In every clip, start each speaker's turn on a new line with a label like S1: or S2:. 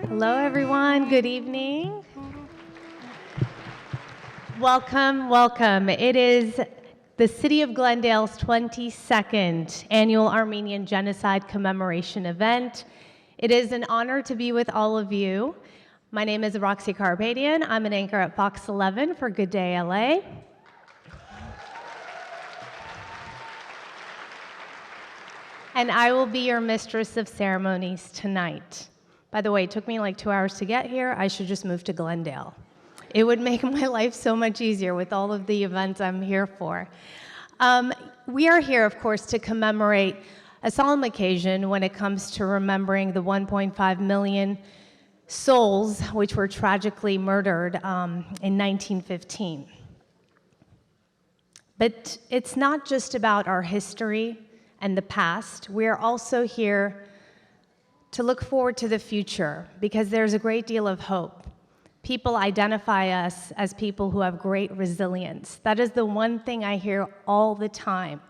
S1: Hello, everyone. Good evening. Welcome, welcome. It is the City of Glendale's 22nd annual Armenian Genocide Commemoration event. It is an honor to be with all of you. My name is Roxy Carpadian. I'm an anchor at Fox 11 for Good Day LA. And I will be your mistress of ceremonies tonight. By the way, it took me like 2 hours to get here. I should just move to Glendale. It would make my life so much easier with all of the events I'm here for. We are here, of course, to commemorate a solemn occasion when it comes to remembering the 1.5 million souls which were tragically murdered in 1915. But it's not just about our history and the past. We are also here to look forward to the future because there's a great deal of hope. People identify us as people who have great resilience. That is the one thing I hear all the time.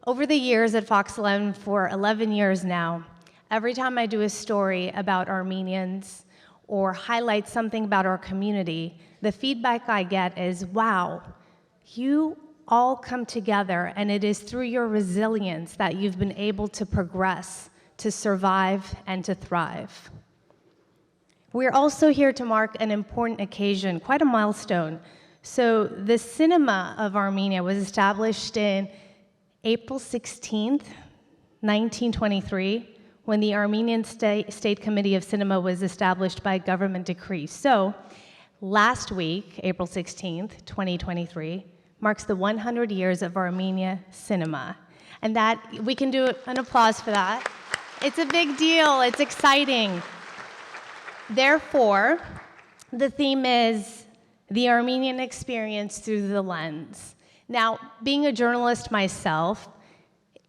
S1: Over the years at Fox 11, for 11 years now, every time I do a story about Armenians or highlight something about our community, the feedback I get is, wow, you all come together, and it is through your resilience that you've been able to progress, to survive, and to thrive. We're also here to mark an important occasion, quite a milestone. So the Cinema of Armenia was established in April 16th, 1923, when the Armenian State Committee of Cinema was established by government decree. So last week, April 16th, 2023, marks the 100 years of Armenia cinema. And that, we can do an applause for that. It's a big deal, it's exciting. Therefore, the theme is the Armenian experience through the lens. Now, being a journalist myself,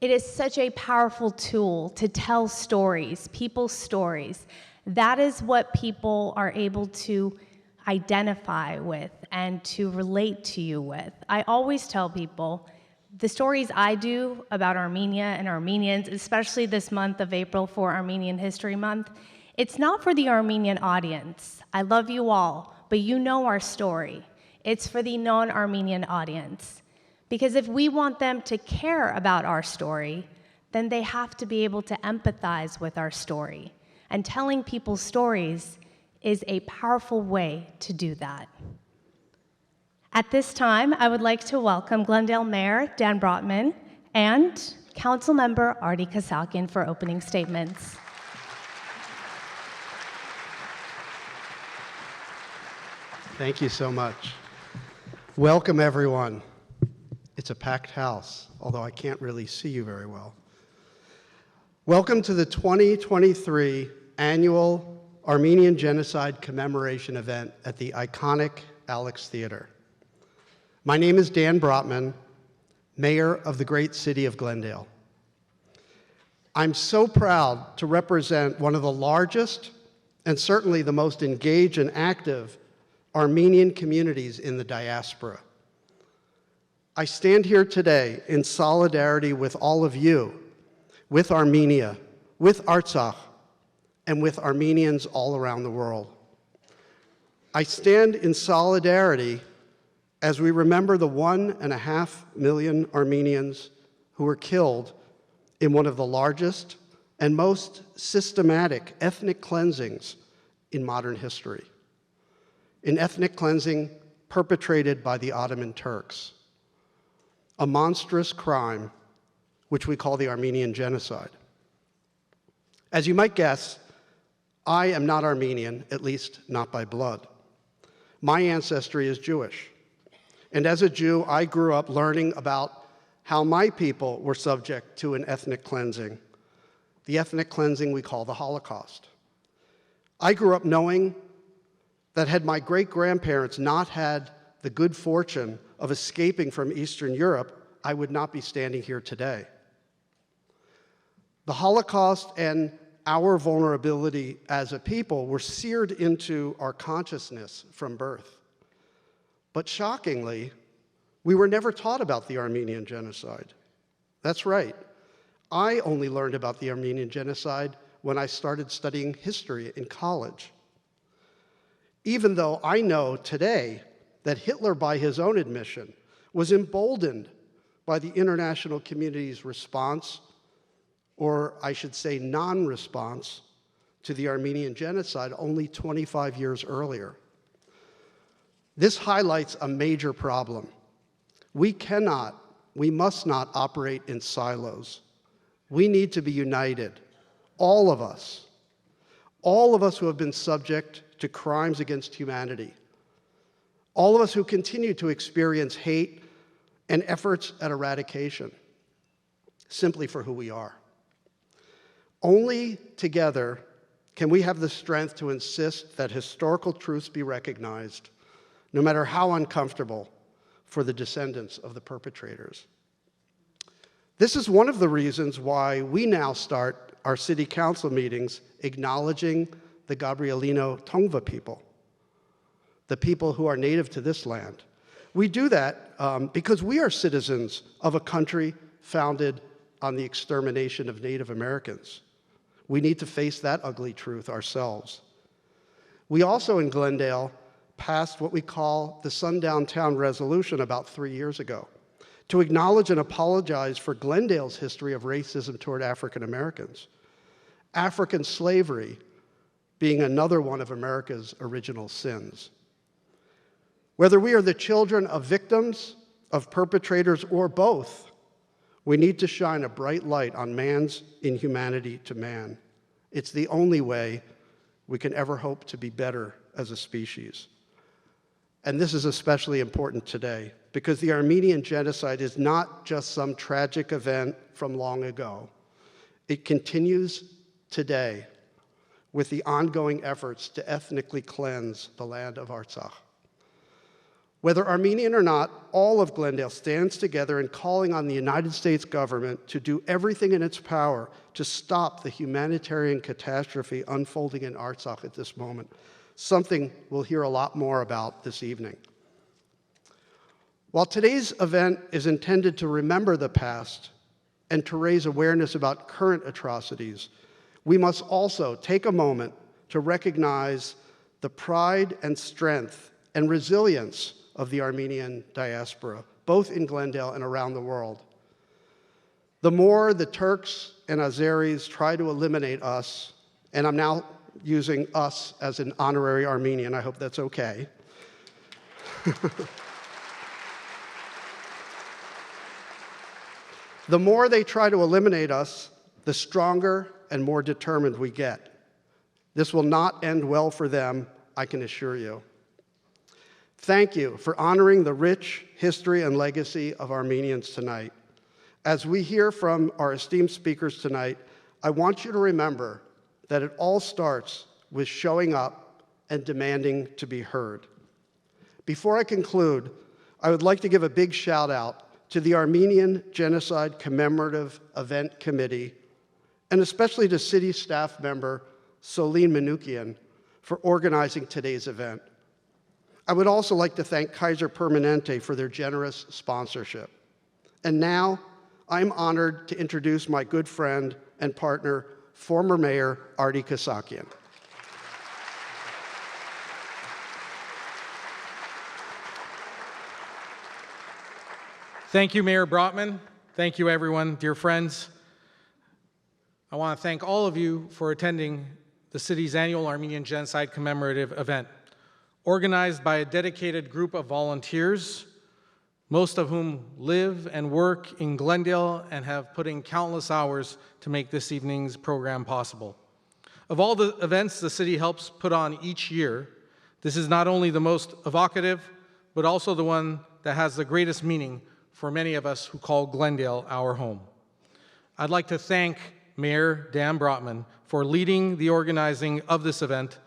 S1: it is such a powerful tool to tell stories, people's stories. That is what people are able to identify with and to relate to you with. I always tell people the stories I do about Armenia and Armenians, especially this month of April for Armenian History Month, it's not for the Armenian audience. I love you all, but you know our story. It's for the non-Armenian audience. Because if we want them to care about our story, then they have to be able to empathize with our story. And telling people stories is a powerful way to do that. At this time, I would like to welcome Glendale Mayor Dan Brotman and Councilmember Artie Kasakian for opening statements.
S2: Thank you so much. Welcome, everyone. It's a packed house, although I can't really see you very well. Welcome to the 2023 annual Armenian Genocide Commemoration event at the iconic Alex Theater. My name is Dan Brotman, Mayor of the great city of Glendale. I'm so proud to represent one of the largest and certainly the most engaged and active Armenian communities in the diaspora. I stand here today in solidarity with all of you, with Armenia, with Artsakh, and with Armenians all around the world. I stand in solidarity as we remember the 1.5 million Armenians who were killed in one of the largest and most systematic ethnic cleansings in modern history, an ethnic cleansing perpetrated by the Ottoman Turks, a monstrous crime which we call the Armenian Genocide. As you might guess, I am not Armenian, at least not by blood. My ancestry is Jewish. And as a Jew, I grew up learning about how my people were subject to an ethnic cleansing, the ethnic cleansing we call the Holocaust. I grew up knowing that had my great-grandparents not had the good fortune of escaping from Eastern Europe, I would not be standing here today. The Holocaust and our vulnerability as a people were seared into our consciousness from birth. But shockingly, we were never taught about the Armenian Genocide. That's right. I only learned about the Armenian Genocide when I started studying history in college. even though I know today that Hitler, by his own admission, was emboldened by the international community's response, or I should say non-response, to the Armenian genocide only 25 years earlier. This highlights a major problem. We must not operate in silos. We need to be united, all of us who have been subject to crimes against humanity, all of us who continue to experience hate and efforts at eradication, simply for who we are. Only together can we have the strength to insist that historical truths be recognized, no matter how uncomfortable for the descendants of the perpetrators. This is one of the reasons why we now start our city council meetings acknowledging the Gabrielino Tongva people, the people who are native to this land. We do that because we are citizens of a country founded on the extermination of Native Americans. We need to face that ugly truth ourselves. We also in Glendale passed what we call the Sundown Town Resolution about 3 years ago to acknowledge and apologize for Glendale's history of racism toward African Americans. African slavery being another one of America's original sins. Whether we are the children of victims, of perpetrators, or both, we need to shine a bright light on man's inhumanity to man. It's the only way we can ever hope to be better as a species. And this is especially important today because the Armenian genocide is not just some tragic event from long ago. It continues today with the ongoing efforts to ethnically cleanse the land of Artsakh. Whether Armenian or not, all of Glendale stands together in calling on the United States government to do everything in its power to stop the humanitarian catastrophe unfolding in Artsakh at this moment, something we'll hear a lot more about this evening. While today's event is intended to remember the past and to raise awareness about current atrocities, we must also take a moment to recognize the pride and strength and resilience of the Armenian diaspora, both in Glendale and around the world. The more the Turks and Azeris try to eliminate us, and I'm now using us as an honorary Armenian, I hope that's okay. The more they try to eliminate us, the stronger and more determined we get. This will not end well for them, I can assure you. Thank you for honoring the rich history and legacy of Armenians tonight. As we hear from our esteemed speakers tonight, I want you to remember that it all starts with showing up and demanding to be heard. Before I conclude, I would like to give a big shout out to the Armenian Genocide Commemorative Event Committee, and especially to city staff member Solin Manoukian for organizing today's event. I would also like to thank Kaiser Permanente for their generous sponsorship. And now, I'm honored to introduce my good friend and partner, former Mayor Artie Kasakian.
S3: Thank you, Mayor Brotman. Thank you, everyone, dear friends. I want to thank all of you for attending the city's annual Armenian Genocide Commemorative event, organized by a dedicated group of volunteers, most of whom live and work in Glendale and have put in countless hours to make this evening's program possible. Of all the events the city helps put on each year, this is not only the most evocative, but also the one that has the greatest meaning for many of us who call Glendale our home. I'd like to thank Mayor Dan Brotman for leading the organizing of this event,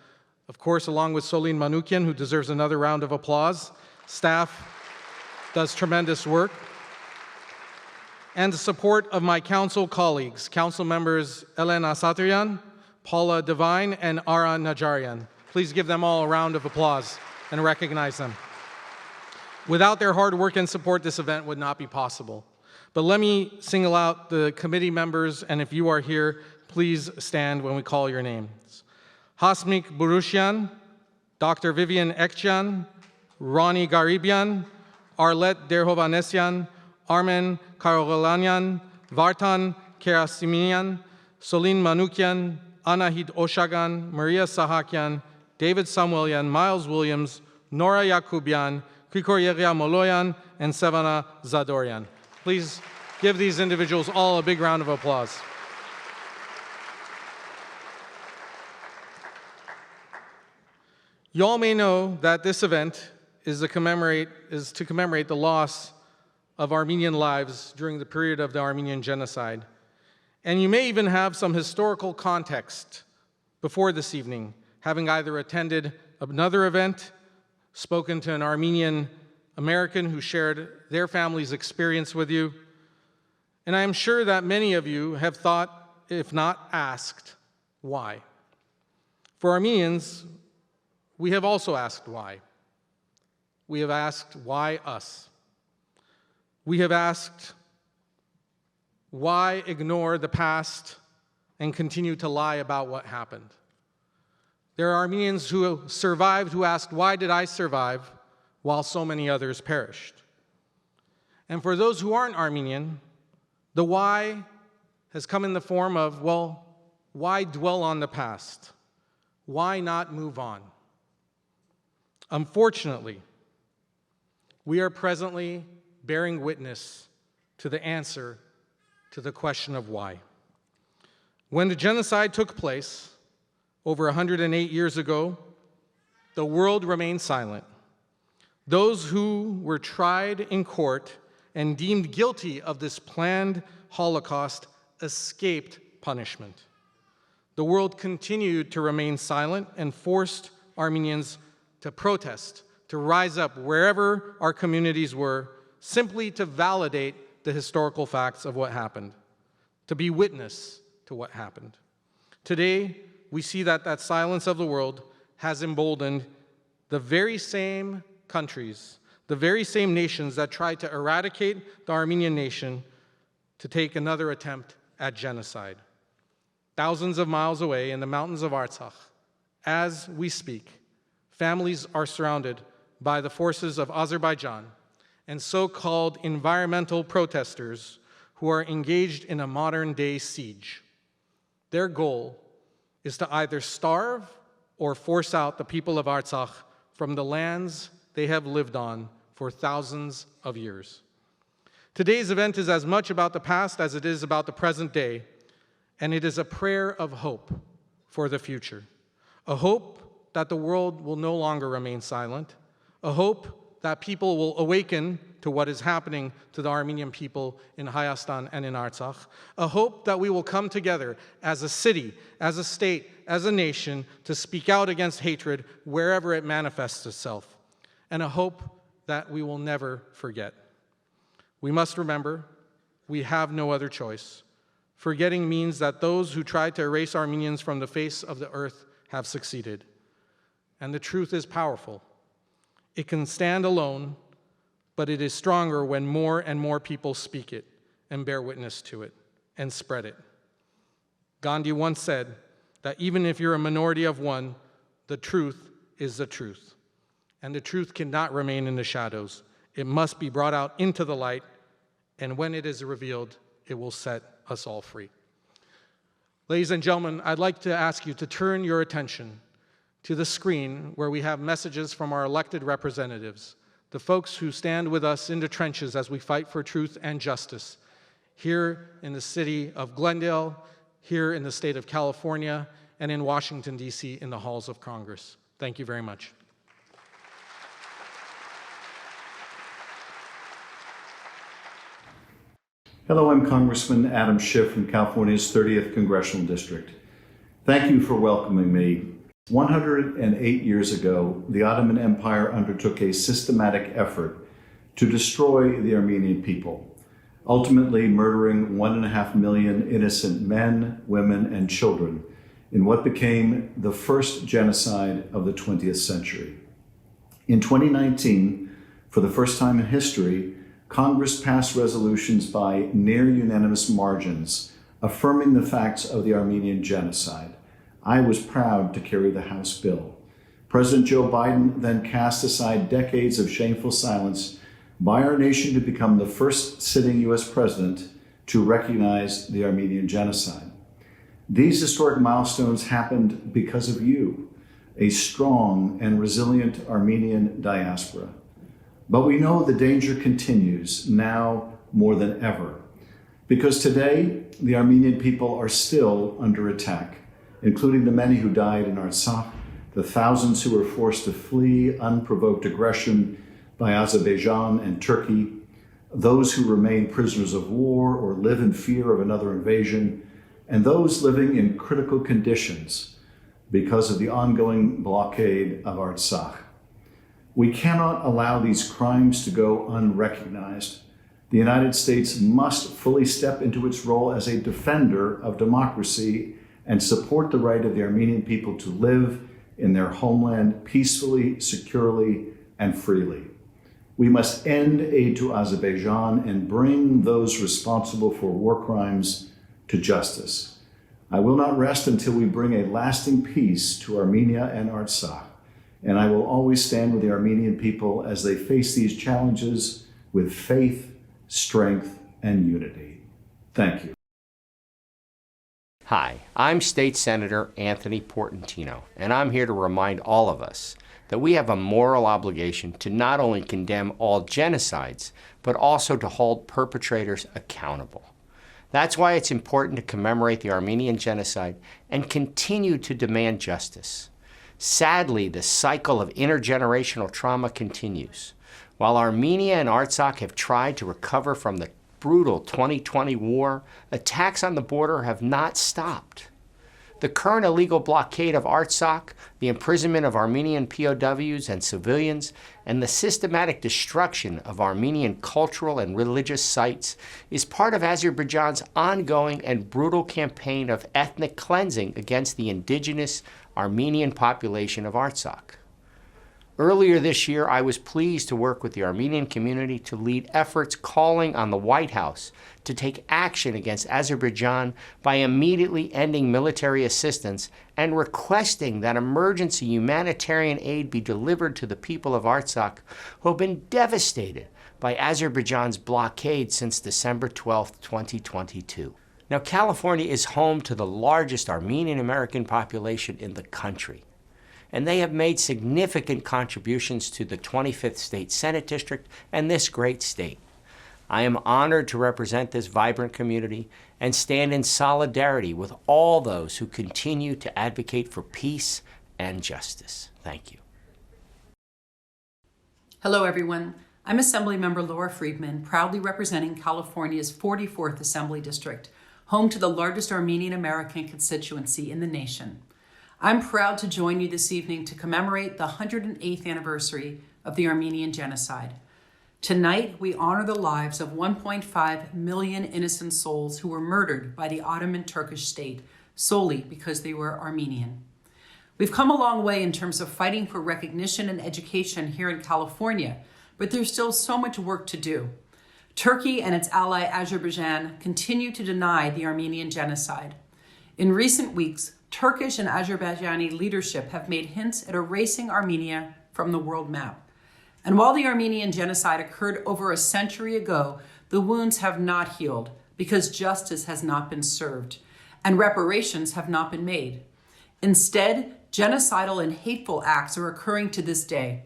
S3: of course, along with Solin Manoukian, who deserves another round of applause. Staff does tremendous work. And the support of my council colleagues, council members Elena Satrian, Paula Devine, and Ara Najarian. Please give them all a round of applause and recognize them. Without their hard work and support, this event would not be possible. But let me single out the committee members, and if you are here, please stand when we call your names. Hasmik Burushian, Dr. Vivian Ekcan, Ronnie Garibian, Arlette Derhovanesyan, Armen Karolanyan, Vartan Kerasimyan, Solin Manukyan, Anahid Oshagan, Maria Sahakyan, David Samuelyan, Miles Williams, Nora Yakubian, Krikor Yeria Moloyan, and Sevana Zadorian. Please give these individuals all a big round of applause. You all may know that this event is to commemorate the loss of Armenian lives during the period of the Armenian Genocide. And you may even have some historical context before this evening, having either attended another event, spoken to an Armenian American who shared their family's experience with you. And I am sure that many of you have thought, if not asked, why? For Armenians, we have also asked why. We have asked, why us? We have asked, why ignore the past and continue to lie about what happened? There are Armenians who survived who asked, why did I survive while so many others perished? And for those who aren't Armenian, the why has come in the form of, well, why dwell on the past? Why not move on? Unfortunately, we are presently bearing witness to the answer to the question of why. When the genocide took place over 108 years ago, the world remained silent. Those who were tried in court and deemed guilty of this planned Holocaust escaped punishment. The world continued to remain silent and forced Armenians to protest, to rise up wherever our communities were, simply to validate the historical facts of what happened, to be witness to what happened. Today, we see that that silence of the world has emboldened the very same countries, the very same nations that tried to eradicate the Armenian nation to take another attempt at genocide. Thousands of miles away in the mountains of Artsakh, as we speak, families are surrounded by the forces of Azerbaijan and so-called environmental protesters who are engaged in a modern-day siege. Their goal is to either starve or force out the people of Artsakh from the lands they have lived on for thousands of years. Today's event is as much about the past as it is about the present day, and it is a prayer of hope for the future. A hope that the world will no longer remain silent, a hope that people will awaken to what is happening to the Armenian people in Hayastan and in Artsakh, a hope that we will come together as a city, as a state, as a nation to speak out against hatred wherever it manifests itself, and a hope that we will never forget. We must remember we have no other choice. Forgetting means that those who tried to erase Armenians from the face of the earth have succeeded. And the truth is powerful. It can stand alone, but it is stronger when more and more people speak it and bear witness to it and spread it. Gandhi once said that even if you're a minority of one, the truth is the truth. And the truth cannot remain in the shadows. It must be brought out into the light, and when it is revealed, it will set us all free. Ladies and gentlemen, I'd like to ask you to turn your attention to the screen where we have messages from our elected representatives, the folks who stand with us in the trenches as we fight for truth and justice, here in the city of Glendale, here in the state of California, and in Washington, D.C. in the halls of Congress. Thank you very much.
S4: Hello, I'm Congressman Adam Schiff from California's 30th Congressional District. Thank you for welcoming me. 108 years ago, the Ottoman Empire undertook a systematic effort to destroy the Armenian people, ultimately murdering 1.5 million innocent men, women, and children in what became the first genocide of the 20th century. In 2019, for the first time in history, Congress passed resolutions by near unanimous margins affirming the facts of the Armenian genocide. I was proud to carry the House bill. President Joe Biden then cast aside decades of shameful silence by our nation to become the first sitting U.S. president to recognize the Armenian Genocide. These historic milestones happened because of you, a strong and resilient Armenian diaspora. But we know the danger continues now more than ever, because today the Armenian people are still under attack, including the many who died in Artsakh, the thousands who were forced to flee unprovoked aggression by Azerbaijan and Turkey, those who remain prisoners of war or live in fear of another invasion, and those living in critical conditions because of the ongoing blockade of Artsakh. We cannot allow these crimes to go unrecognized. The United States must fully step into its role as a defender of democracy and support the right of the Armenian people to live in their homeland peacefully, securely, and freely. We must end aid to Azerbaijan and bring those responsible for war crimes to justice. I will not rest until we bring a lasting peace to Armenia and Artsakh, and I will always stand with the Armenian people as they face these challenges with faith, strength, and unity. Thank you.
S5: Hi, I'm State Senator Anthony Portantino, and I'm here to remind all of us that we have a moral obligation to not only condemn all genocides, but also to hold perpetrators accountable. That's why it's important to commemorate the Armenian Genocide and continue to demand justice. Sadly, the cycle of intergenerational trauma continues. While Armenia and Artsakh have tried to recover from the brutal 2020 war, attacks on the border have not stopped. The current illegal blockade of Artsakh, the imprisonment of Armenian POWs and civilians, and the systematic destruction of Armenian cultural and religious sites is part of Azerbaijan's ongoing and brutal campaign of ethnic cleansing against the indigenous Armenian population of Artsakh. Earlier this year, I was pleased to work with the Armenian community to lead efforts calling on the White House to take action against Azerbaijan by immediately ending military assistance and requesting that emergency humanitarian aid be delivered to the people of Artsakh, who have been devastated by Azerbaijan's blockade since December 12, 2022. Now, California is home to the largest Armenian American population in the country, and they have made significant contributions to the 25th State Senate District and this great state. I am honored to represent this vibrant community and stand in solidarity with all those who continue to advocate for peace and justice. Thank you.
S6: Hello, everyone. I'm Assemblymember Laura Friedman, proudly representing California's 44th Assembly District, home to the largest Armenian American constituency in the nation. I'm proud to join you this evening to commemorate the 108th anniversary of the Armenian Genocide. Tonight, we honor the lives of 1.5 million innocent souls who were murdered by the Ottoman Turkish state solely because they were Armenian. We've come a long way in terms of fighting for recognition and education here in California, but there's still so much work to do. Turkey and its ally Azerbaijan continue to deny the Armenian Genocide. In recent weeks, Turkish and Azerbaijani leadership have made hints at erasing Armenia from the world map. And while the Armenian Genocide occurred over a century ago, the wounds have not healed because justice has not been served and reparations have not been made. Instead, genocidal and hateful acts are occurring to this day.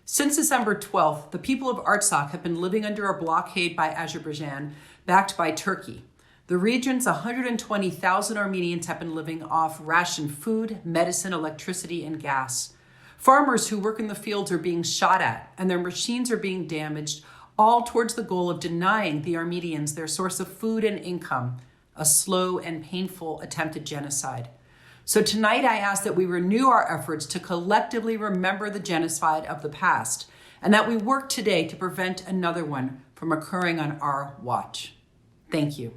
S6: Since December 12th, the people of Artsakh have been living under a blockade by Azerbaijan, backed by Turkey. The region's 120,000 Armenians have been living off rationed food, medicine, electricity, and gas. Farmers who work in the fields are being shot at, and their machines are being damaged, all towards the goal of denying the Armenians their source of food and income, a slow and painful attempted genocide. So tonight I ask that we renew our efforts to collectively remember the genocide of the past, and that we work today to prevent another one from occurring on our watch. Thank you.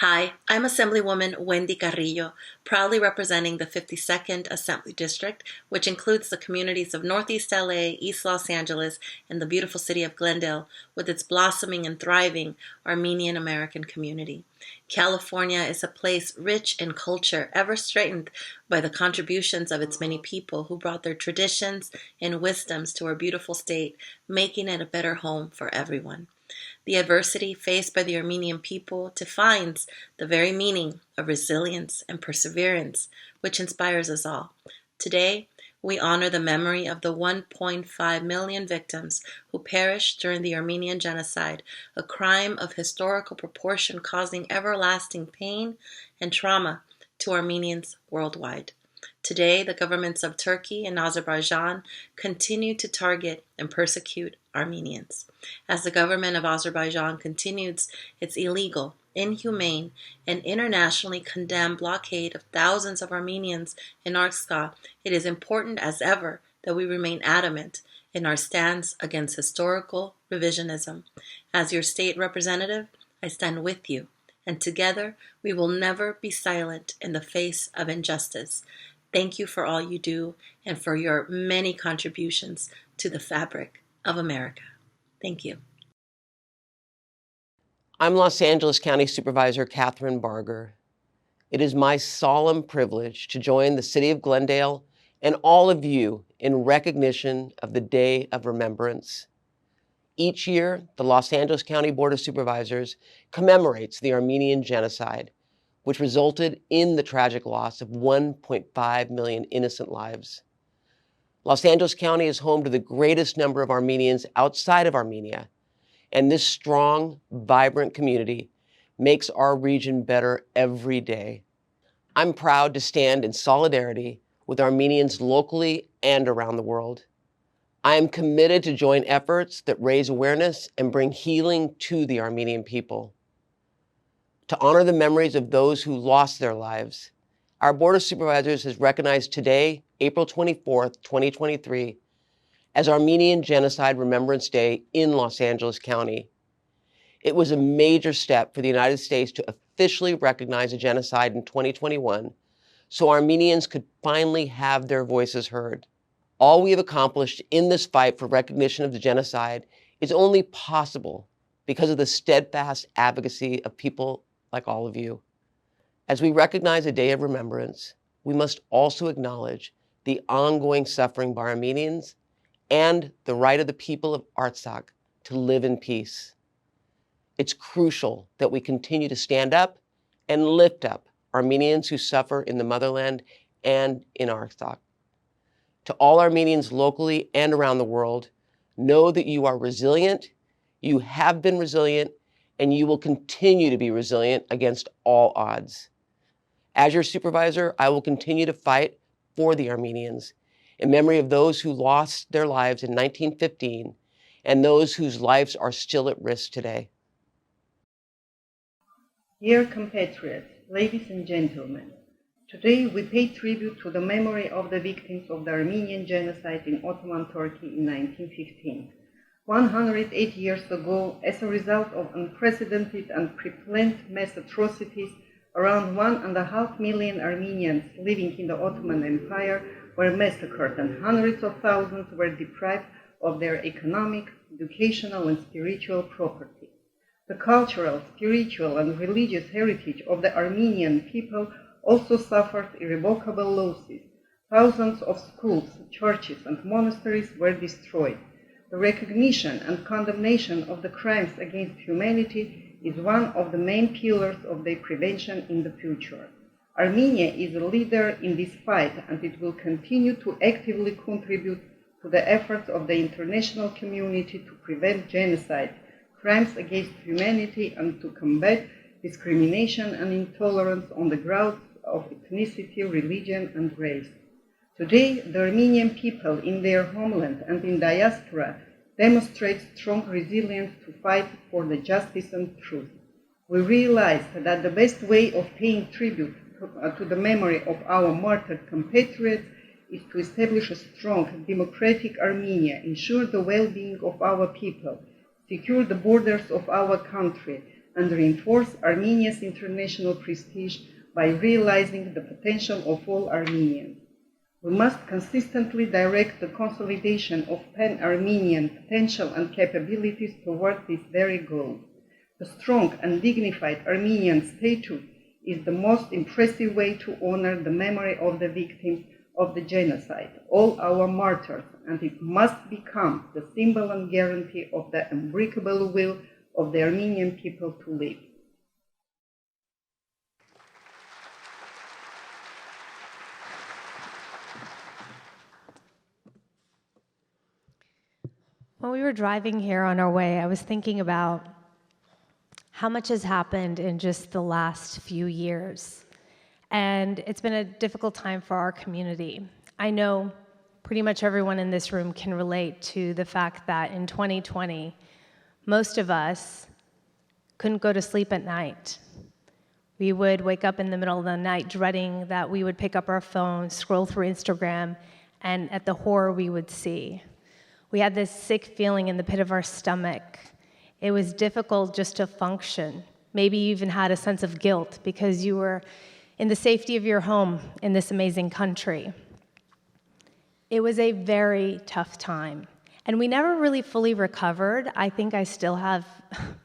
S7: Hi, I'm Assemblywoman Wendy Carrillo, proudly representing the 52nd Assembly District, which includes the communities of Northeast LA, East Los Angeles, and the beautiful city of Glendale, with its blossoming and thriving Armenian American community. California is a place rich in culture, ever strengthened by the contributions of its many people who brought their traditions and wisdoms to our beautiful state, making it a better home for everyone. The adversity faced by the Armenian people defines the very meaning of resilience and perseverance, which inspires us all. Today, we honor the memory of the 1.5 million victims who perished during the Armenian Genocide, a crime of historical proportion causing everlasting pain and trauma to Armenians worldwide. Today, the governments of Turkey and Azerbaijan continue to target and persecute Armenians. As the government of Azerbaijan continues its illegal, inhumane, and internationally condemned blockade of thousands of Armenians in Artsakh, it is important as ever that we remain adamant in our stance against historical revisionism. As your state representative, I stand with you, and together we will never be silent in the face of injustice. Thank you for all you do and for your many contributions to the fabric of America. Thank you.
S8: I'm Los Angeles County Supervisor Catherine Barger. It is my solemn privilege to join the City of Glendale and all of you in recognition of the Day of Remembrance. Each year, the Los Angeles County Board of Supervisors commemorates the Armenian Genocide, which resulted in the tragic loss of 1.5 million innocent lives. Los Angeles County is home to the greatest number of Armenians outside of Armenia, and this strong, vibrant community makes our region better every day. I'm proud to stand in solidarity with Armenians locally and around the world. I am committed to join efforts that raise awareness and bring healing to the Armenian people. To honor the memories of those who lost their lives, our Board of Supervisors has recognized today, April 24th, 2023, as Armenian Genocide Remembrance Day in Los Angeles County. It was a major step for the United States to officially recognize a genocide in 2021, so Armenians could finally have their voices heard. All we have accomplished in this fight for recognition of the genocide is only possible because of the steadfast advocacy of people like all of you. As we recognize a day of remembrance, we must also acknowledge the ongoing suffering by Armenians and the right of the people of Artsakh to live in peace. It's crucial that we continue to stand up and lift up Armenians who suffer in the motherland and in Artsakh. To all Armenians locally and around the world, know that you are resilient, you have been resilient, and you will continue to be resilient against all odds. As your supervisor, I will continue to fight for the Armenians in memory of those who lost their lives in 1915 and those whose lives are still at risk today.
S9: Dear compatriots, ladies and gentlemen, today we pay tribute to the memory of the victims of the Armenian Genocide in Ottoman Turkey in 1915. 108 years ago, as a result of unprecedented and pre-planned mass atrocities, around 1.5 million Armenians living in the Ottoman Empire were massacred and hundreds of thousands were deprived of their economic, educational, and spiritual property. The cultural, spiritual, and religious heritage of the Armenian people also suffered irrevocable losses. Thousands of schools, churches, and monasteries were destroyed. The recognition and condemnation of the crimes against humanity is one of the main pillars of their prevention in the future. Armenia is a leader in this fight, and it will continue to actively contribute to the efforts of the international community to prevent genocide, crimes against humanity, and to combat discrimination and intolerance on the grounds of ethnicity, religion, and race. Today, the Armenian people in their homeland and in diaspora demonstrate strong resilience to fight for the justice and truth. We realize that the best way of paying tribute to the memory of our martyred compatriots is to establish a strong, democratic Armenia, ensure the well-being of our people, secure the borders of our country, and reinforce Armenia's international prestige by realizing the potential of all Armenians. We must consistently direct the consolidation of pan-Armenian potential and capabilities toward this very goal. The strong and dignified Armenian statehood is the most impressive way to honor the memory of the victims of the genocide, all our martyrs, and it must become the symbol and guarantee of the unbreakable will of the Armenian people to live.
S1: When we were driving here on our way, I was thinking about how much has happened in just the last few years. And it's been a difficult time for our community. I know pretty much everyone in this room can relate to the fact that in 2020, most of us couldn't go to sleep at night. We would wake up in the middle of the night dreading that we would pick up our phones, scroll through Instagram, and at the horror we would see. We had this sick feeling in the pit of our stomach. It was difficult just to function. Maybe you even had a sense of guilt because you were in the safety of your home in this amazing country. It was a very tough time. And we never really fully recovered. I think I still have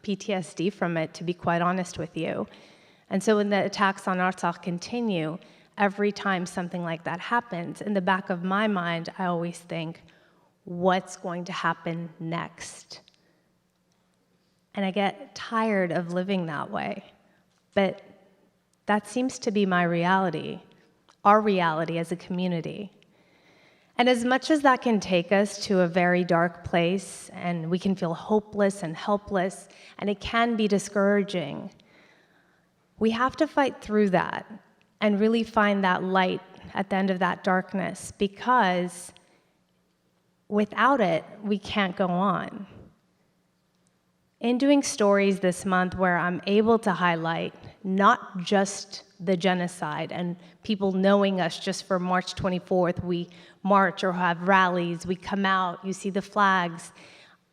S1: PTSD from it, to be quite honest with you. And so when the attacks on Artsakh continue, every time something like that happens, in the back of my mind, I always think, what's going to happen next? And I get tired of living that way. But that seems to be my reality, our reality as a community. And as much as that can take us to a very dark place, and we can feel hopeless and helpless, and it can be discouraging, we have to fight through that and really find that light at the end of that darkness, because without it, we can't go on. In doing stories this month where I'm able to highlight not just the genocide and people knowing us just for March 24th, we march or have rallies, we come out, you see the flags.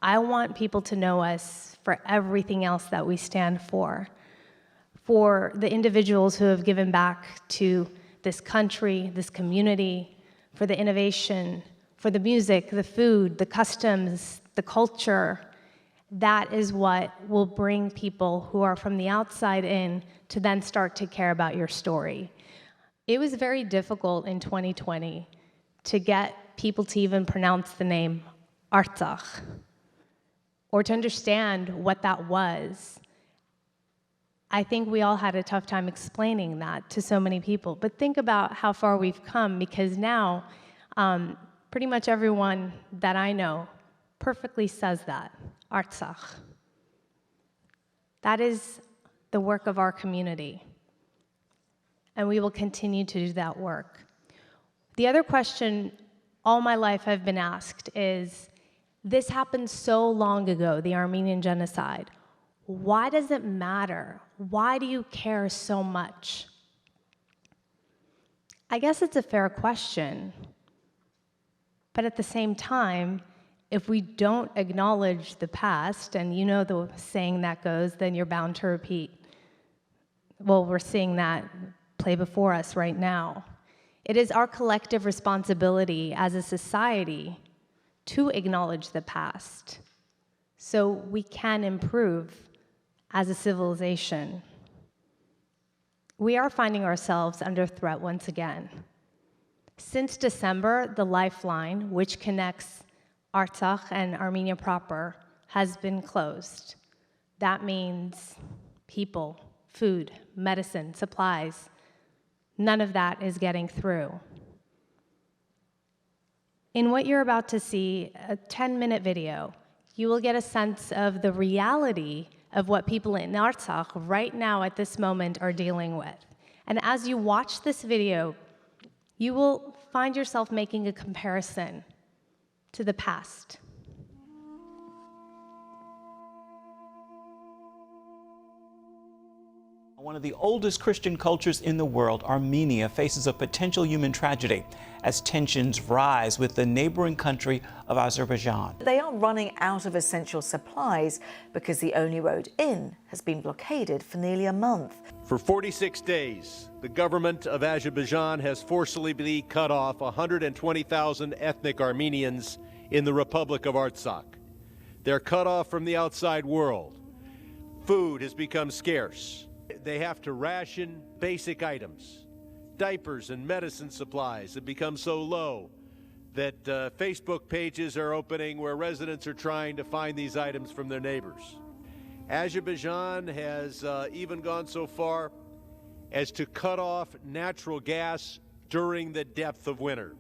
S1: I want people to know us for everything else that we stand for the individuals who have given back to this country, this community, for the innovation, for the music, the food, the customs, the culture. That is what will bring people who are from the outside in to then start to care about your story. It was very difficult in 2020 to get people to even pronounce the name Artsakh or to understand what that was. I think we all had a tough time explaining that to so many people. But think about how far we've come, because now pretty much everyone that I know perfectly says that, Artsakh. That is the work of our community, and we will continue to do that work. The other question all my life I've been asked is, this happened so long ago, the Armenian genocide. Why does it matter? Why do you care so much? I guess it's a fair question, but at the same time, if we don't acknowledge the past, and you know the saying that goes, then you're bound to repeat. Well, we're seeing that play before us right now. It is our collective responsibility as a society to acknowledge the past so we can improve as a civilization. We are finding ourselves under threat once again. Since December, the lifeline, which connects Artsakh and Armenia proper, has been closed. That means people, food, medicine, supplies. None of that is getting through. In what you're about to see, a 10-minute video, you will get a sense of the reality of what people in Artsakh right now at this moment are dealing with. And as you watch this video, you will find yourself making a comparison to the past.
S10: One of the oldest Christian cultures in the world, Armenia faces a potential human tragedy as tensions rise with the neighboring country of Azerbaijan.
S11: They are running out of essential supplies because the only road in has been blockaded for nearly a month.
S12: For 46 days, the government of Azerbaijan has forcibly cut off 120,000 ethnic Armenians in the Republic of Artsakh. They're cut off from the outside world. Food has become scarce. They have to ration basic items. Diapers and medicine supplies have become so low that Facebook pages are opening where residents are trying to find these items from their neighbors. Azerbaijan has even gone so far as to cut off natural gas during the depth of winter.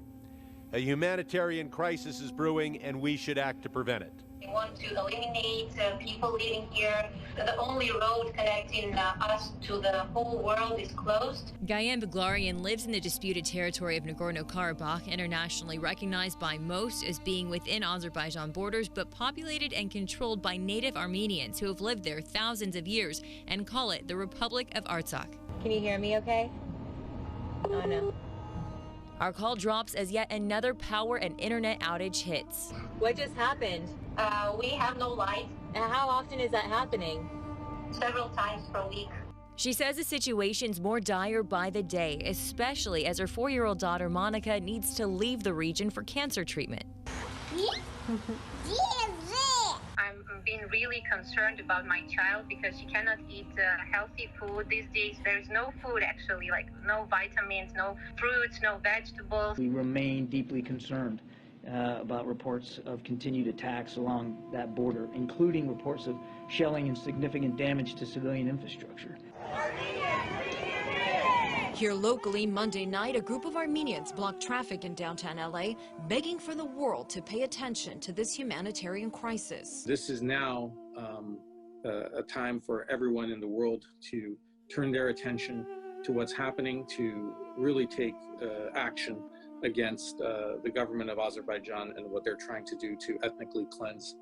S12: A humanitarian crisis is brewing, and we should act to prevent it.
S13: We want to eliminate people living here. The only road connecting us to the whole world is closed.
S14: Gayan Baglarian lives in the disputed territory of Nagorno-Karabakh, internationally recognized by most as being within Azerbaijan borders, but populated and controlled by native Armenians who have lived there thousands of years and call it the Republic of Artsakh.
S15: Can you hear me okay? Oh no.
S14: Our call drops as yet another power and internet outage hits.
S15: What just happened?
S13: We have no light.
S15: And how often is that happening?
S13: Several times per week.
S14: She says the situation's more dire by the day, especially as her 4-year-old daughter Monica needs to leave the region for cancer treatment.
S13: I'm being really concerned about my child because she cannot eat healthy food these days. There's no food actually, like no vitamins, no fruits, no vegetables.
S16: We remain deeply concerned about reports of continued attacks along that border, including reports of shelling and significant damage to civilian infrastructure.
S17: Here locally, Monday night, a group of Armenians blocked traffic in downtown LA, begging for the world to pay attention to this humanitarian crisis.
S3: This is now a time for everyone in the world to turn their attention to what's happening, to really take action against the government of Azerbaijan and what they're trying to do to ethnically cleanse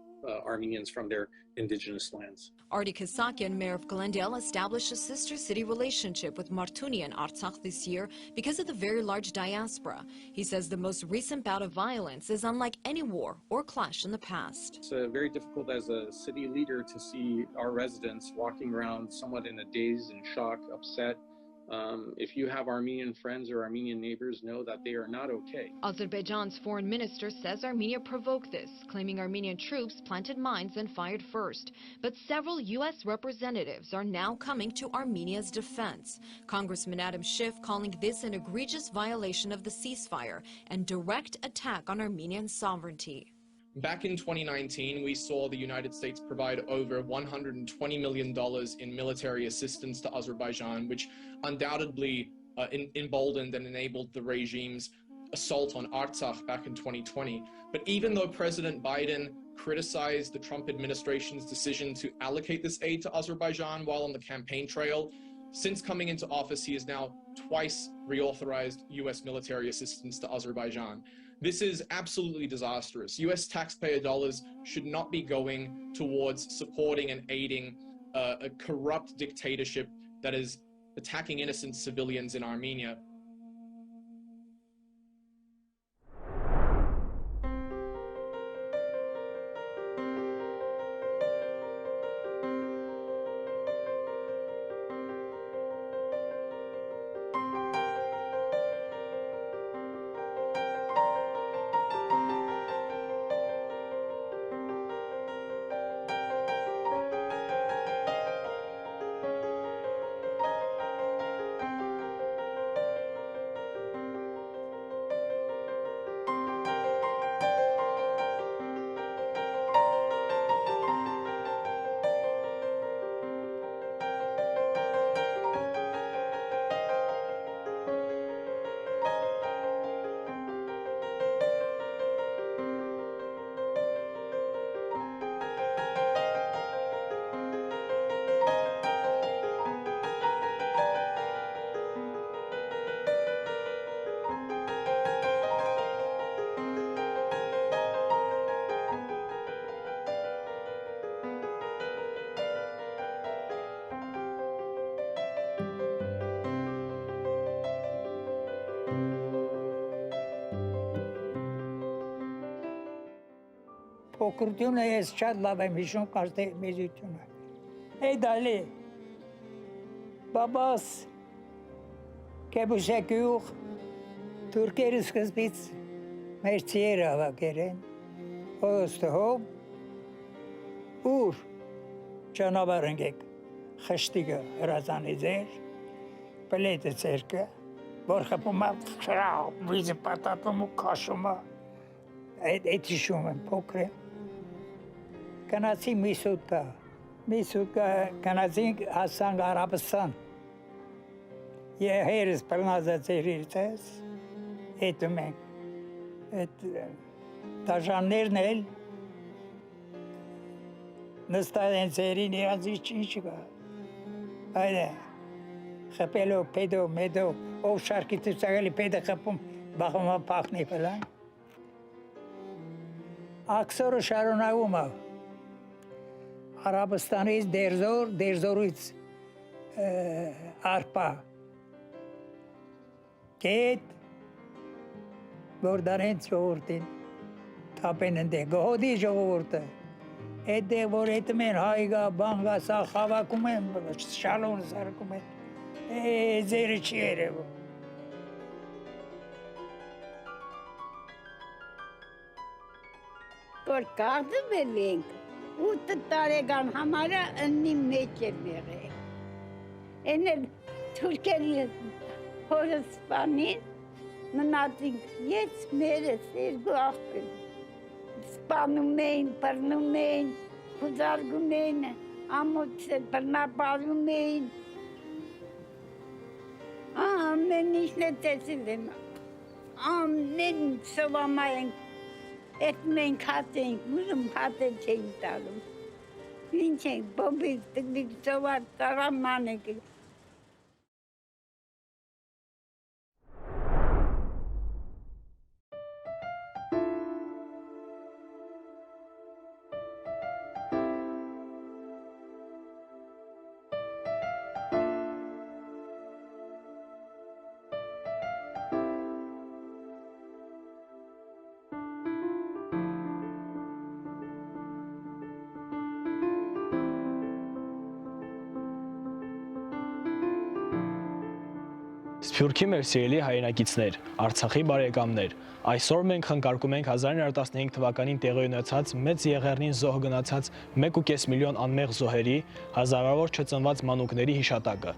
S3: Armenians from their indigenous lands.
S17: Artie Kasakian, mayor of Glendale, established a sister city relationship with Martuni and Artsakh this year because of the very large diaspora. He says the most recent bout of violence is unlike any war or clash in the past.
S3: It's very difficult as a city leader to see our residents walking around somewhat in a daze and shock, upset. If you have Armenian friends or Armenian neighbors, know that they are not okay.
S17: Azerbaijan's foreign minister says Armenia provoked this, claiming Armenian troops planted mines and fired first. But several U.S. representatives are now coming to Armenia's defense. Congressman Adam Schiff calling this an egregious violation of the ceasefire and direct attack on Armenian sovereignty.
S18: Back in 2019, we saw the United States provide over $120 million in military assistance to Azerbaijan, which undoubtedly emboldened and enabled the regime's assault on Artsakh back in 2020. But even though President Biden criticized the Trump administration's decision to allocate this aid to Azerbaijan while on the campaign trail, since coming into office, he has now twice reauthorized U.S. military assistance to Azerbaijan. This is absolutely disastrous. U.S. taxpayer dollars should not be going towards supporting and aiding a corrupt dictatorship that is attacking innocent civilians in Armenia.
S19: փոքրությունը ես շատ լավ եմ հիշում կարծե մեծությունը։ Hey դալի։ Բաբաս կեբուշակյուղ Թուրքերը սկզբից մեր ծիերը հավաքեր են։ Ոստհոb ուր ճանապարհ ընկեք խշտիկը հրազանի ձեր պլետը ցերկը որ խփում է վիզը պատատում ու քաշում է այդ հիշում եմ փոքր կանացի միսուտա կանացի հասան Արաբստան երես բռնազացեր իրտես այդ մենք այդ դաժաններն էլ նստած են ծերին իրանց ինչ կա այդը խպելով պետո մեդո ով շարքի ծաղելի պետը խպում բախումա պախնի պլան աքսորը շարունակում է Արաբստանից դերզորից արպա կետ որ դարենց ժողորդին թապեն ընդ գոհդի ժողորդը Այդ որ այդ մեն հայգա բանգա սա խավակում են շալոն սարքում են ձերը չի երևում
S20: Որ կաղդվել ենք 8 տարեկան համարը ըննի մեջ եմ եղել Են էլ թուրքերի հորը սպանին մնացինք ես մերս երկու աղբեր Սպանում էին, պռնում էին, խուզարգում էին, ամոց բռնապարում էին Ամեն ինչն է տեսել եմ, ամեն սովամա ենք, էտ մենք հատ ենք, ուզում հատել չենք տալում Ինչ ենք, բոբիկ, տգլիկ, սովար, տարաման ենք
S21: Սփյուռքի մեր սիրելի հայրենակիցներ, Արցախի բարեկամներ, այսօր մենք խնկարկում ենք 1915 թվականին տեղի ունեցած մեծ Եղեռնին զոհ գնացած 1.5 միլիոն անմեղ զոհերի, հազարավոր չծնված մանուկների հիշատակը։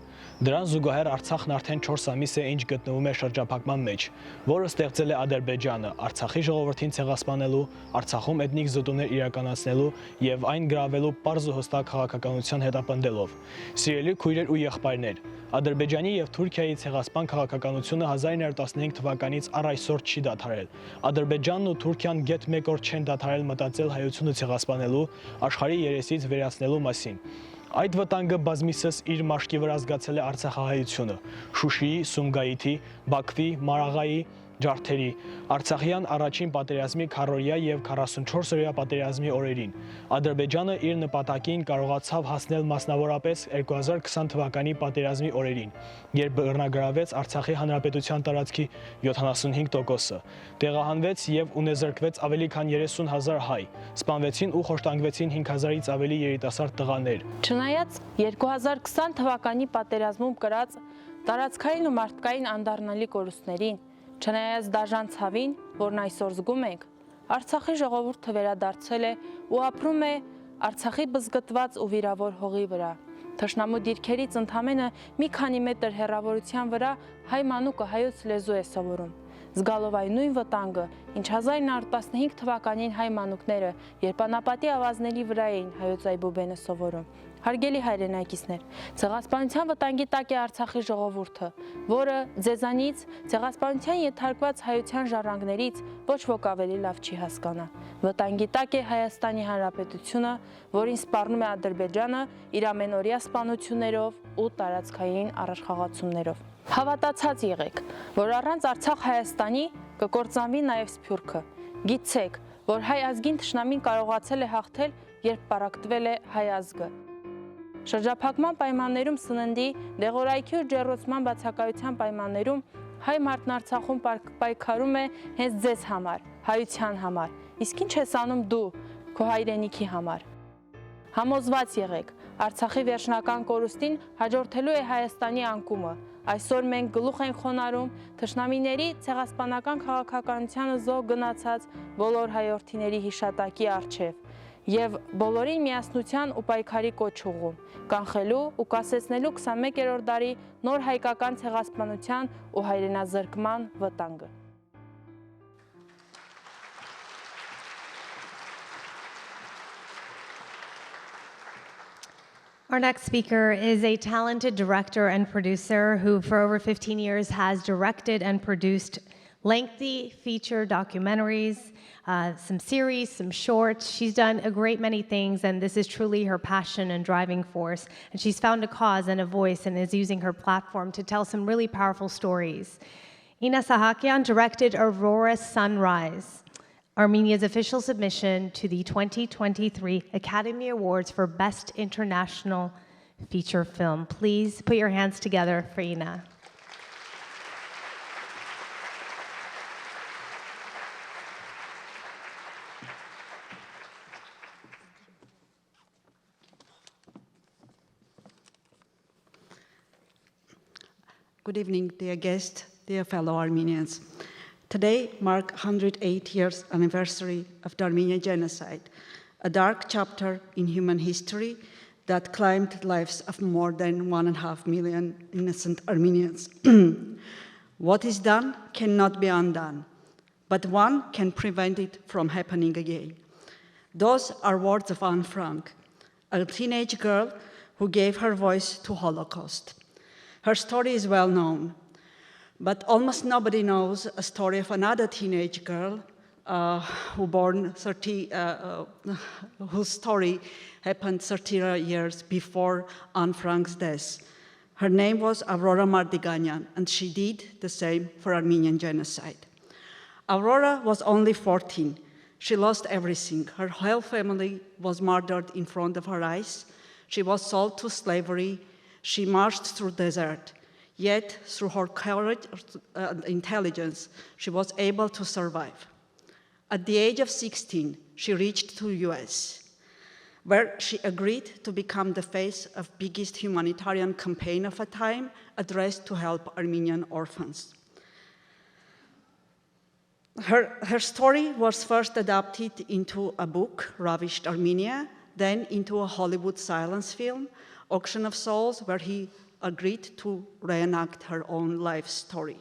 S21: Դրան զուգահեռ Արցախն արդեն 4 ամիս է ինչ գտնվում է շրջափակման մեջ, որը ստեղծել է Ադրբեջանը Արցախի ժողովրդին ցեղասպանելու, Արցախում էթնիկ զուտումներ իրականացնելու եւ այն գրավելու պարզ ու հստակ քաղաքականության հետապնդելով։ Սիրելի քույրեր ու եղբայրներ, Ադրբեջանի եւ Թուրքիայի ցեղասպան քաղաքականությունը 1915 թվականից առ այսօր չի դադարել։ Ադրբեջանն ու Թուրքիան գեթ մեկ օր չեն դադարել մտածել հայությունը ցեղասպանելու, աշխարհի երեսից վերացնելու մասին։ Այդ վտանգը բազմիցս իր մաշկի վրա զգացել է արցախահայությունը Շուշիի, Սումգայիթի, Բաքվի, Մարաղայի, Ջարդերի, Արցախյան առաջին պատերազմի 40-յա եւ 44-օրյա պատերազմի օրերին։ Ադրբեջանը իր նպատակին կարողացավ հասնել մասնավորապես 2020 թվականի պատերազմի օրերին, երբ բռնագրավեց Արցախի հանրապետության տարածքի 75%-ը, տեղահանվեց եւ ունեզրկվեց ավելի քան 30,000 հայ, սպանվեցին ու խոշտանգվեցին 5,000-ից ավելի երիտասարդ տղաներ։
S22: Չնայած 2020 թվականի պատերազմում կրած տարածքային ու մարդկային անդառնալի կորուստներին, չնայած դաժան ցավին, որն այսօր զգում ենք, Արցախի ժողովուրդը վերադարձել է ու ապրում է Արցախի բզգտված ու վիրավոր հողի վրա։ Թշնամու դիրքերից ընդամենը մի քանի մետր հեռավորության վրա հայ մանուկը հայոց լեզու է սովորում։ Զգալով այն նույն վտանգը, ինչ 1915 թվականին հայ մանուկները Երպանապատի ավազների վրա էին հայոց այբուբենը սովորում։ Հարգելի հայրենակիցներ, ցեղասպանության վտանգի տակ է Արցախի ժողովուրդը, որը ձեզանից ցեղասպանության ենթարկված հայության ժառանգներից ոչ ոք ավելի լավ չի հասկանա։ Վտանգի տակ է Հայաստանի Հանրապետությունը, որին սպառնում է Ադրբեջանը իր ամենօրյա սպանություններով ու տարածքային առաջխաղացումներով։ Հավատացած եղեք, որ առանց Արցախ Հայաստանի կկործանվի նաև Սփյուռքը։ Գիտեք, որ հայ ազգին թշնամին կարողացել է հաղթել, երբ պարակտվել է հայ ազգը։ Շրջափակման պայմաններում սննդի, դեղորայքի ու ջեռոցման բացակայության պայմաններում հայ մարդն Արցախում պայքարում է հենց ձեզ համար, հայության համար։ Իսկ ինչ ես անում դու, քո հայրենիքի համար։ Համոզված եղեք, Արցախի վերջնական կորուստին հաջորդելու է Հայաստանի անկումը։ Այսօր մենք գլուխ ենք խոնարհում թշնամիների ցեղասպանական քաղաքականությանը զոհ գնացած բոլոր հայրենիների հիշատակի առջև եւ բոլորին միասնության ու պայքարի կոչ ուղղում, կանխելու ու կասեցնելու 21-րդ դարի նոր հայկական ցեղասպանության ու հայրենազրկման վտանգը։
S1: Our next speaker is a talented director and producer who for over 15 years has directed and produced lengthy feature documentaries, some series, some shorts. She's done a great many things, and this is truly her passion and driving force. And she's found a cause and a voice and is using her platform to tell some really powerful stories. Ina Sahakian directed Aurora Sunrise, Armenia's official submission to the 2023 Academy Awards for Best International Feature Film. Please put your hands together for Ina.
S2: Good evening, dear guests, dear fellow Armenians. Today marks 108 years anniversary of the Armenian Genocide, a dark chapter in human history that claimed lives of more than 1.5 million innocent Armenians. What is done cannot be undone, but one can prevent it from happening again. Those are words of Anne Frank, a teenage girl who gave her voice to Holocaust. Her story is well known. But almost nobody knows a story of another teenage girl whose story happened 30 years before Anne Frank's death. Her name was Aurora Mardiganyan, and she did the same for Armenian genocide. Aurora was only 14. She lost everything. Her whole family was murdered in front of her eyes. She was sold to slavery. She marched through the desert. Yet, through her courage and intelligence, she was able to survive. At the age of 16, she reached to the US, where she agreed to become the face of the biggest humanitarian campaign of a time addressed to help Armenian orphans. Her story was first adapted into a book, Ravished Armenia, then into a Hollywood silence film, Auction of Souls, where he agreed to reenact her own life story.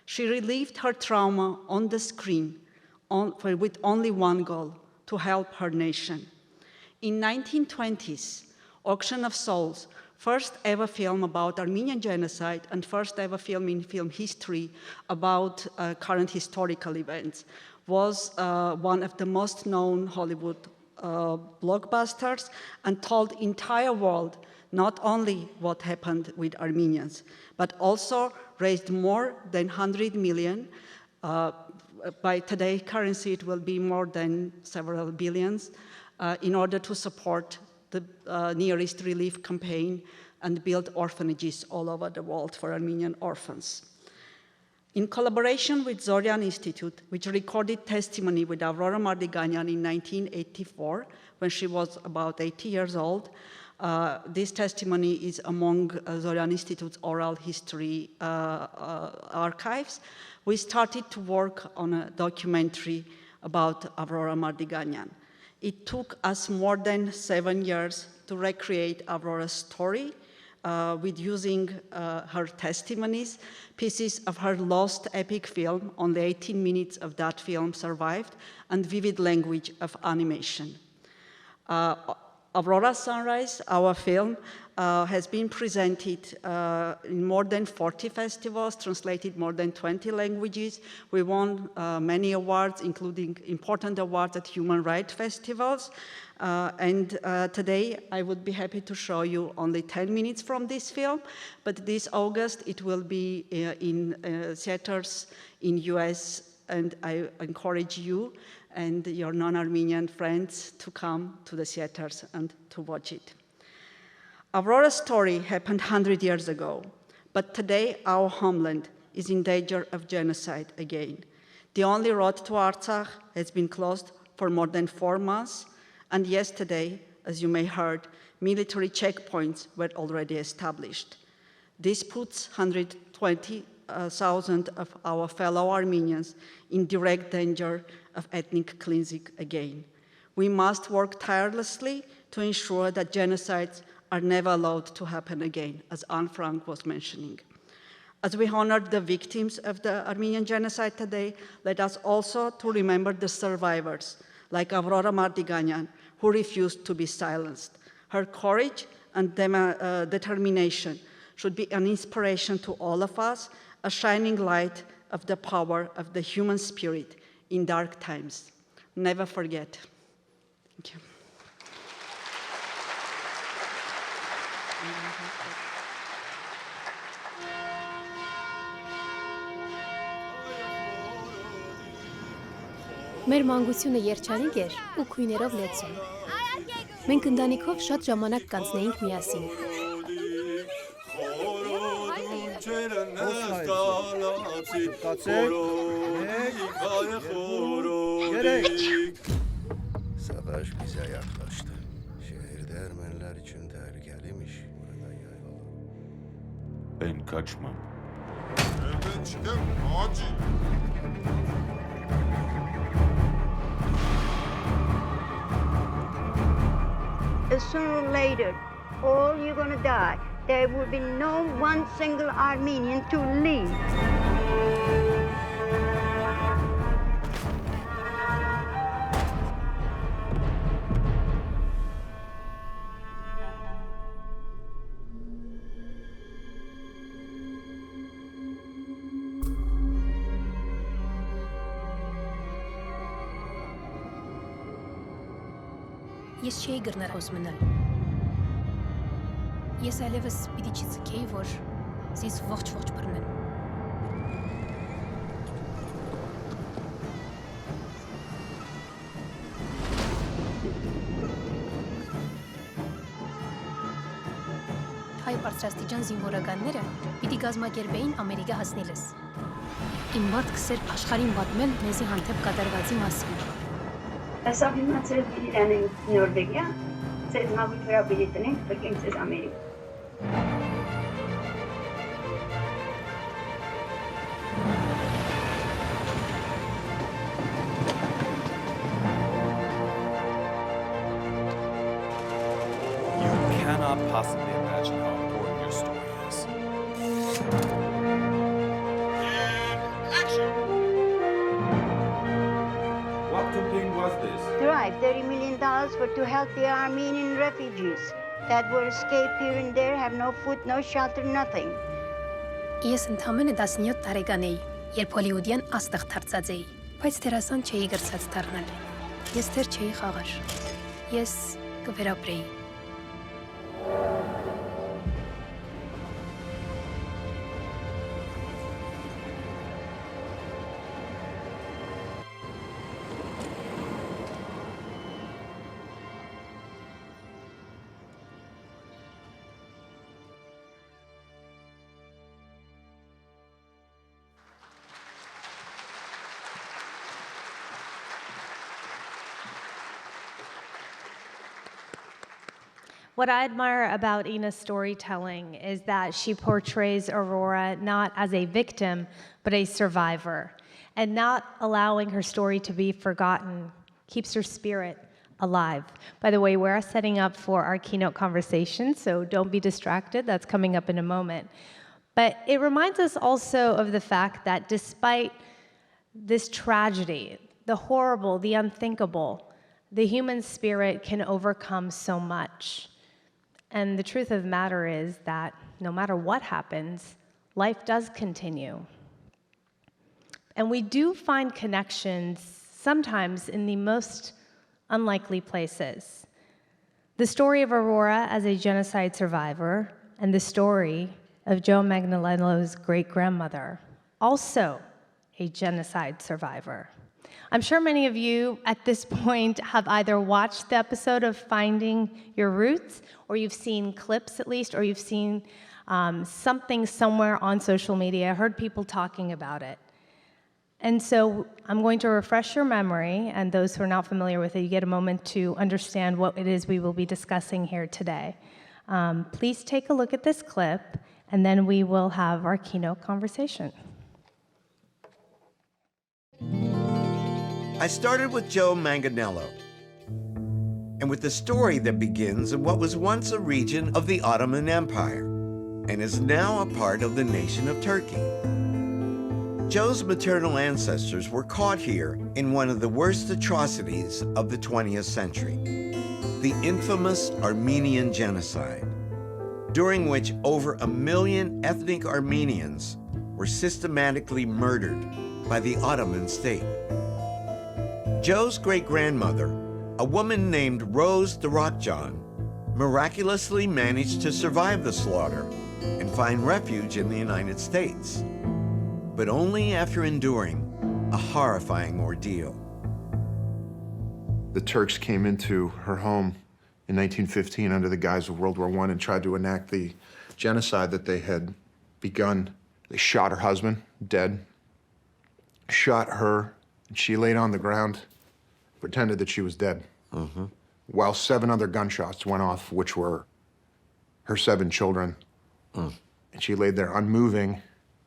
S2: She relived her trauma on the screen with only one goal, to help her nation. In 1920s, Auction of Souls, first ever film about Armenian genocide and first ever film in film history about current historical events, was one of the most known Hollywood blockbusters and told the entire world not only what happened with Armenians, but also raised more than 100 million. By today's currency, it will be more than several billions in order to support the Near East Relief Campaign and build orphanages all over the world for Armenian orphans. In collaboration with Zorian Institute, which recorded testimony with Aurora Mardiganyan in 1984, when she was about 80 years old, this testimony is among Zorian Institute's oral history archives. We started to work on a documentary about Aurora Mardiganyan. It took us more than 7 years to recreate Aurora's story with using her testimonies, pieces of her lost epic film. Only 18 minutes of that film survived, and vivid language of animation. Aurora Sunrise, our film, has been presented in more than 40 festivals, translated more than 20 languages. We won many awards, including important awards at human rights festivals. Today, I would be happy to show you only 10 minutes from this film, but this August, it will be in theaters in US, and I encourage you and your non-Armenian friends to come to the theaters and to watch it. Aurora's story happened 100 years ago, but today our homeland is in danger of genocide again. The only road to Artsakh has been closed for more than 4 months, and yesterday, as you may heard, military checkpoints were already established. This puts 120,000 of our fellow Armenians in direct danger of ethnic cleansing again. We must work tirelessly to ensure that genocides are never allowed to happen again, as Anne Frank was mentioning. As we honor the victims of the Armenian genocide today, let us also to remember the survivors, like Aurora Mardiganian, who refused to be silenced. Her courage and determination should be an inspiration to all of us, a shining light of the power of the human spirit in dark times. Never forget. Thank you.
S4: Մեր մանկությունը երջանիկ էր ու քույներով լեցուն։ Մենք ընտանիքով շատ ժամանակ կանցնեինք միասին։
S5: Savaş bize yaklaştı. Şehirde Ermeniler için tehlikeliymiş. Buradan yayılalım.
S23: Ben kaçmam.
S5: Evden çıkın, acil.
S24: Sooner or later, all you're going to die. There will be no one single Armenian to leave.
S4: Ես չէի գրներ հոս մնալ։ Ես այլևս պիտի չցկեի, որ զիս ողջ բռնեն։ Հայ բարձրաստիճան զինվորականները պիտի գազմագերբեին Ամերիկա հասնելս։ Իմ մարդկս էր աշխարհին պատմել մեզի հանդեպ կատարվածի մասին։
S24: Ասա հիմա ծեր բիլիրանենք Նորվեգիա, ծեր մագուտ վրա բիլիտնենք, բրկենք ծեր Ամերիկ։
S10: You cannot possibly imagine how important your story is.
S23: What campaign was this?
S24: Drive $30 million to help the Armenian refugees that were escaped here and there, have no food, no shelter, nothing.
S4: Ես ընդամենը 17 տարեկան էի, երբ հոլիվուդյան աստղ դարձած էի, բայց դերասան չէի գրծած դառնալ։ Ես դեռ չէի խաղար։ Ես կվերապրեի։
S1: What I admire about Ina's storytelling is that she portrays Aurora not as a victim, but a survivor. And not allowing her story to be forgotten keeps her spirit alive. By the way, we're setting up for our keynote conversation, so don't be distracted. That's coming up in a moment. But it reminds us also of the fact that despite this tragedy, the horrible, the unthinkable, the human spirit can overcome so much. And the truth of the matter is that no matter what happens, life does continue. And we do find connections sometimes in the most unlikely places. The story of Aurora as a genocide survivor and the story of Joe Manganiello's great-grandmother, also a genocide survivor. I'm sure many of you at this point have either watched the episode of Finding Your Roots, or you've seen clips at least, or you've seen something somewhere on social media, heard people talking about it. And so I'm going to refresh your memory, and those who are not familiar with it, you get a moment to understand what it is we will be discussing here today. Please take a look at this clip, and then we will have our keynote conversation.
S6: I started with Joe Manganiello, and with the story that begins in what was once a region of the Ottoman Empire, and is now a part of the nation of Turkey. Joe's maternal ancestors were caught here in one of the worst atrocities of the 20th century, the infamous Armenian Genocide, during which over 1 million ethnic Armenians were systematically murdered by the Ottoman state. Joe's great-grandmother, a woman named Rose Darakijan, miraculously managed to survive the slaughter and find refuge in the United States, but only after enduring a horrifying ordeal.
S7: The Turks came into her home in 1915 under the guise of World War I and tried to enact the genocide that they had begun. They shot her husband, dead, shot her, and she laid on the ground, pretended that she was dead, while 7 other gunshots went off, which were her 7 children. And she laid there unmoving,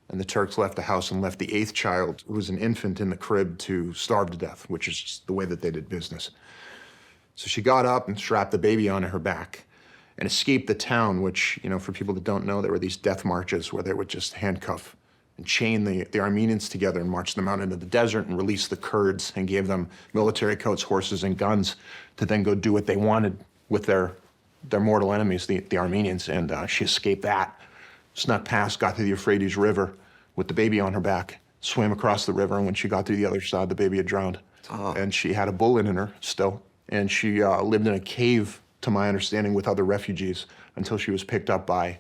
S7: and the Turks left the house and left the 8th child, who was an infant in the crib, to starve to death, which is just the way that they did business. So she got up and strapped the baby onto her back and escaped the town, which, you know, for people that don't know, there were these death marches where they would just handcuff and chain the Armenians together and march them out into the desert and release the Kurds and gave them military coats, horses, and guns to then go do what they wanted with their mortal enemies, the Armenians. And she escaped that, snuck past, got to the Euphrates River with the baby on her back, swam across the river, and when she got to the other side, the baby had drowned. And she had a bullet in her still. And she lived in a cave, to my understanding, with other refugees until she was picked up by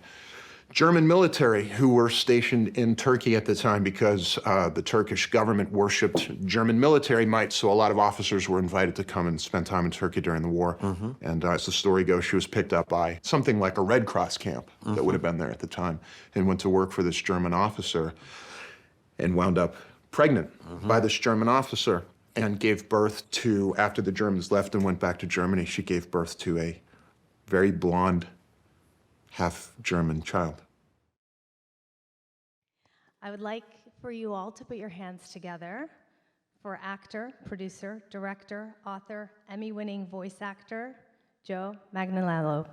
S7: German military who were stationed in Turkey at the time because the Turkish government worshipped German military might, so a lot of officers were invited to come and spend time in Turkey during the war. And as the story goes, she was picked up by something like a Red Cross camp that would have been there at the time and went to work for this German officer and wound up pregnant by this German officer and gave birth to, after the Germans left and went back to Germany, she gave birth to a very blonde, half-German child.
S1: I would like for you all to put your hands together for actor, producer, director, author, Emmy-winning voice actor, Joe Manganiello.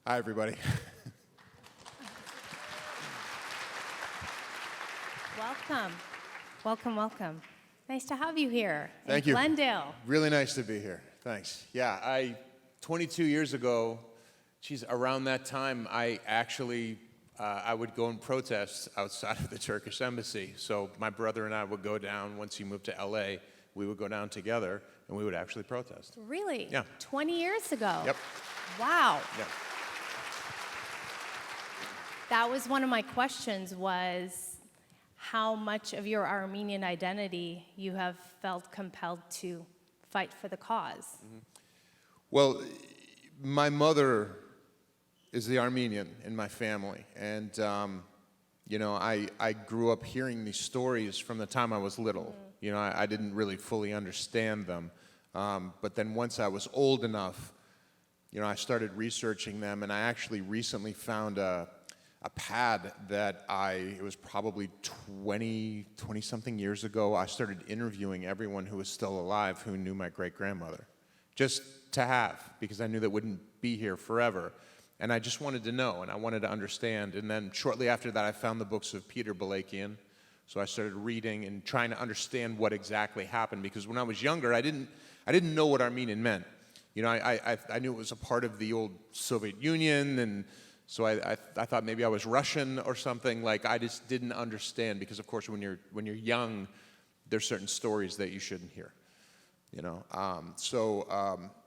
S8: Hi, everybody.
S1: Welcome. Welcome, welcome. Nice to have you here
S8: Thank
S1: in
S8: you.
S1: Glendale.
S8: Really nice to be here. Thanks. Yeah, 22 years ago, around that time, I actually, I would go and protest outside of the Turkish embassy. So my brother and I would go down, once he moved to LA, we would go down together and we would actually protest.
S1: Really?
S8: Yeah.
S1: 20 years ago?
S8: Yep.
S1: Wow.
S8: Yeah.
S1: That was one of my questions, was how much of your Armenian identity you have felt compelled to fight for the cause.
S8: Well, my mother is the Armenian in my family, and you know, I grew up hearing these stories from the time I was little. You know, I didn't really fully understand them, but then once I was old enough, you know, I started researching them, and I actually recently found a pad that it was probably 20-something years ago. I started interviewing everyone who was still alive who knew my great-grandmother, just to have, because I knew that wouldn't be here forever. And I just wanted to know, and I wanted to understand. And then shortly after that, I found the books of Peter Balakian. So I started reading and trying to understand what exactly happened, because when I was younger, I didn't know what Armenian meant. You know, I knew it was a part of the old Soviet Union, and so I thought maybe I was Russian or something. Like, I just didn't understand, because of course when you're young, there's certain stories that you shouldn't hear. You know,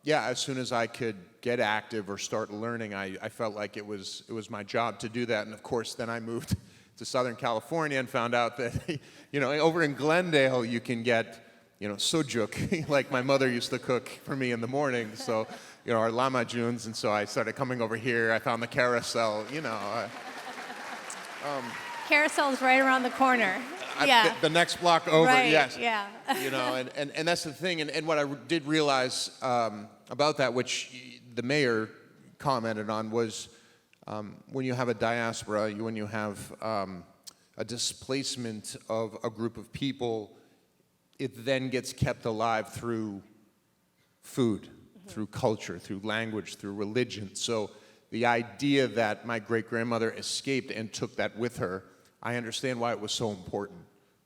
S8: yeah, as soon as I could get active or start learning, I felt like it was my job to do that. And of course, then I moved to Southern California and found out that, you know, over in Glendale you can get sujuk, like my mother used to cook for me in the morning. So, our lamajuns, and so I started coming over here. I found the carousel,
S1: Carousel's right around the corner. Yeah.
S8: The next block over,
S1: right,
S8: yes.
S1: Yeah.
S8: And that's the thing. And what I did realize about that, which the mayor commented on, was when you have a diaspora, when you have a displacement of a group of people, it then gets kept alive through food, through culture, through language, through religion. So the idea that my great-grandmother escaped and took that with her, I understand why it was so important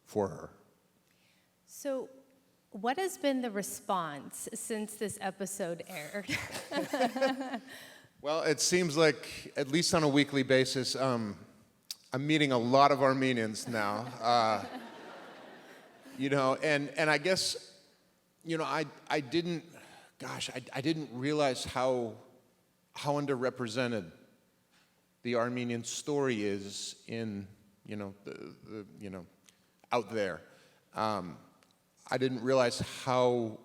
S8: for her.
S1: So what has been the response since this episode aired?
S8: Well, it seems like, at least on a weekly basis, I'm meeting a lot of Armenians now. And I guess, I didn't realize how underrepresented the Armenian story is in, out there. I didn't realize how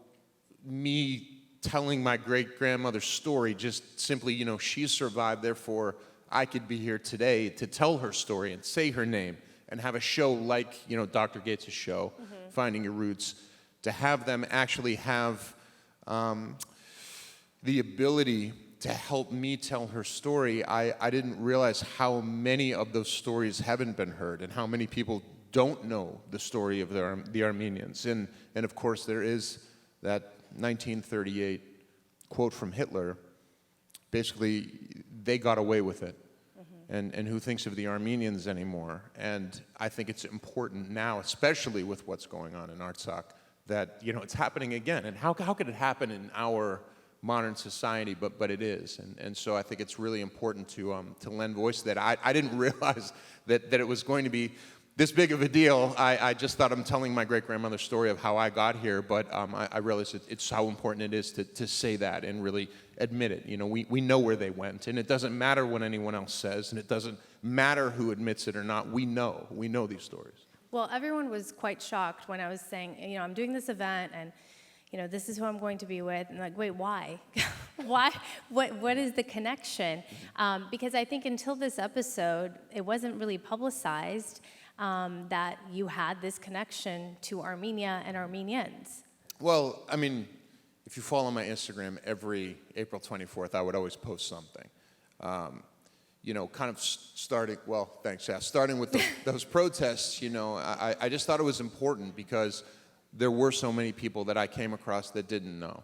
S8: me telling my great-grandmother's story, just simply, she survived, therefore I could be here today to tell her story and say her name and have a show like, Dr. Gates' show, Finding Your Roots, to have them actually have the ability to help me tell her story. I didn't realize how many of those stories haven't been heard and how many people don't know the story of the Armenians. And of course, there is that 1938 quote from Hitler. Basically, they got away with it. And who thinks of the Armenians anymore? And I think it's important now, especially with what's going on in Artsakh, that it's happening again. And how could it happen in our modern society? But it is. And so I think it's really important to lend voice to that. I didn't realize that it was going to be this big of a deal. I just thought I'm telling my great-grandmother's story of how I got here, but I realized it's how important it is to say that and really admit it. We know where they went, and it doesn't matter what anyone else says, and it doesn't matter who admits it or not. We know these stories.
S1: Well, everyone was quite shocked when I was saying, I'm doing this event, and this is who I'm going to be with, and like, wait, why? Why? What is the connection? Because I think until this episode, it wasn't really publicized that you had this connection to Armenia and Armenians.
S8: Well, I mean, if you follow my Instagram, every April 24th, I would always post something. Kind of starting with those protests, I just thought it was important because there were so many people that I came across that didn't know.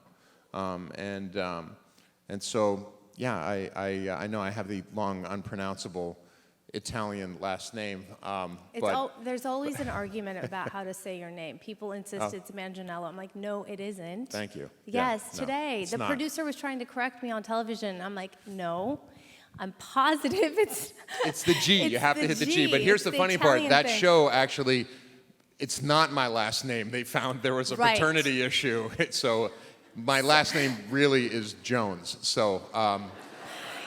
S8: And so, yeah, I know I have the long, unpronounceable Italian last name.
S1: There's always an argument about how to say your name. People insist it's Manganiello. I'm like, no, it isn't.
S8: Thank you.
S1: Yes,
S8: Yeah,
S1: today.
S8: no,
S1: The producer was trying to correct me on television. I'm like, no, I'm positive it's...
S8: It's the G. You have to hit the G. But here's the funny
S1: Italian
S8: part. That
S1: thing.
S8: show actually, it's not my last name. They found there was a paternity issue. So my last name really is Jones. So...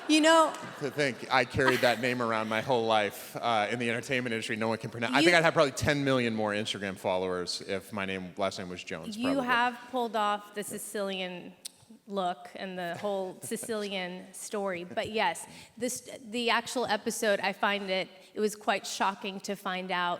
S8: to think I carried that name around my whole life in the entertainment industry, no one can pronounce. I think I'd have probably 10 million more Instagram followers if my last name was Jones.
S1: You have pulled off the Sicilian look and the whole Sicilian story. But yes, the actual episode, I find it was quite shocking to find out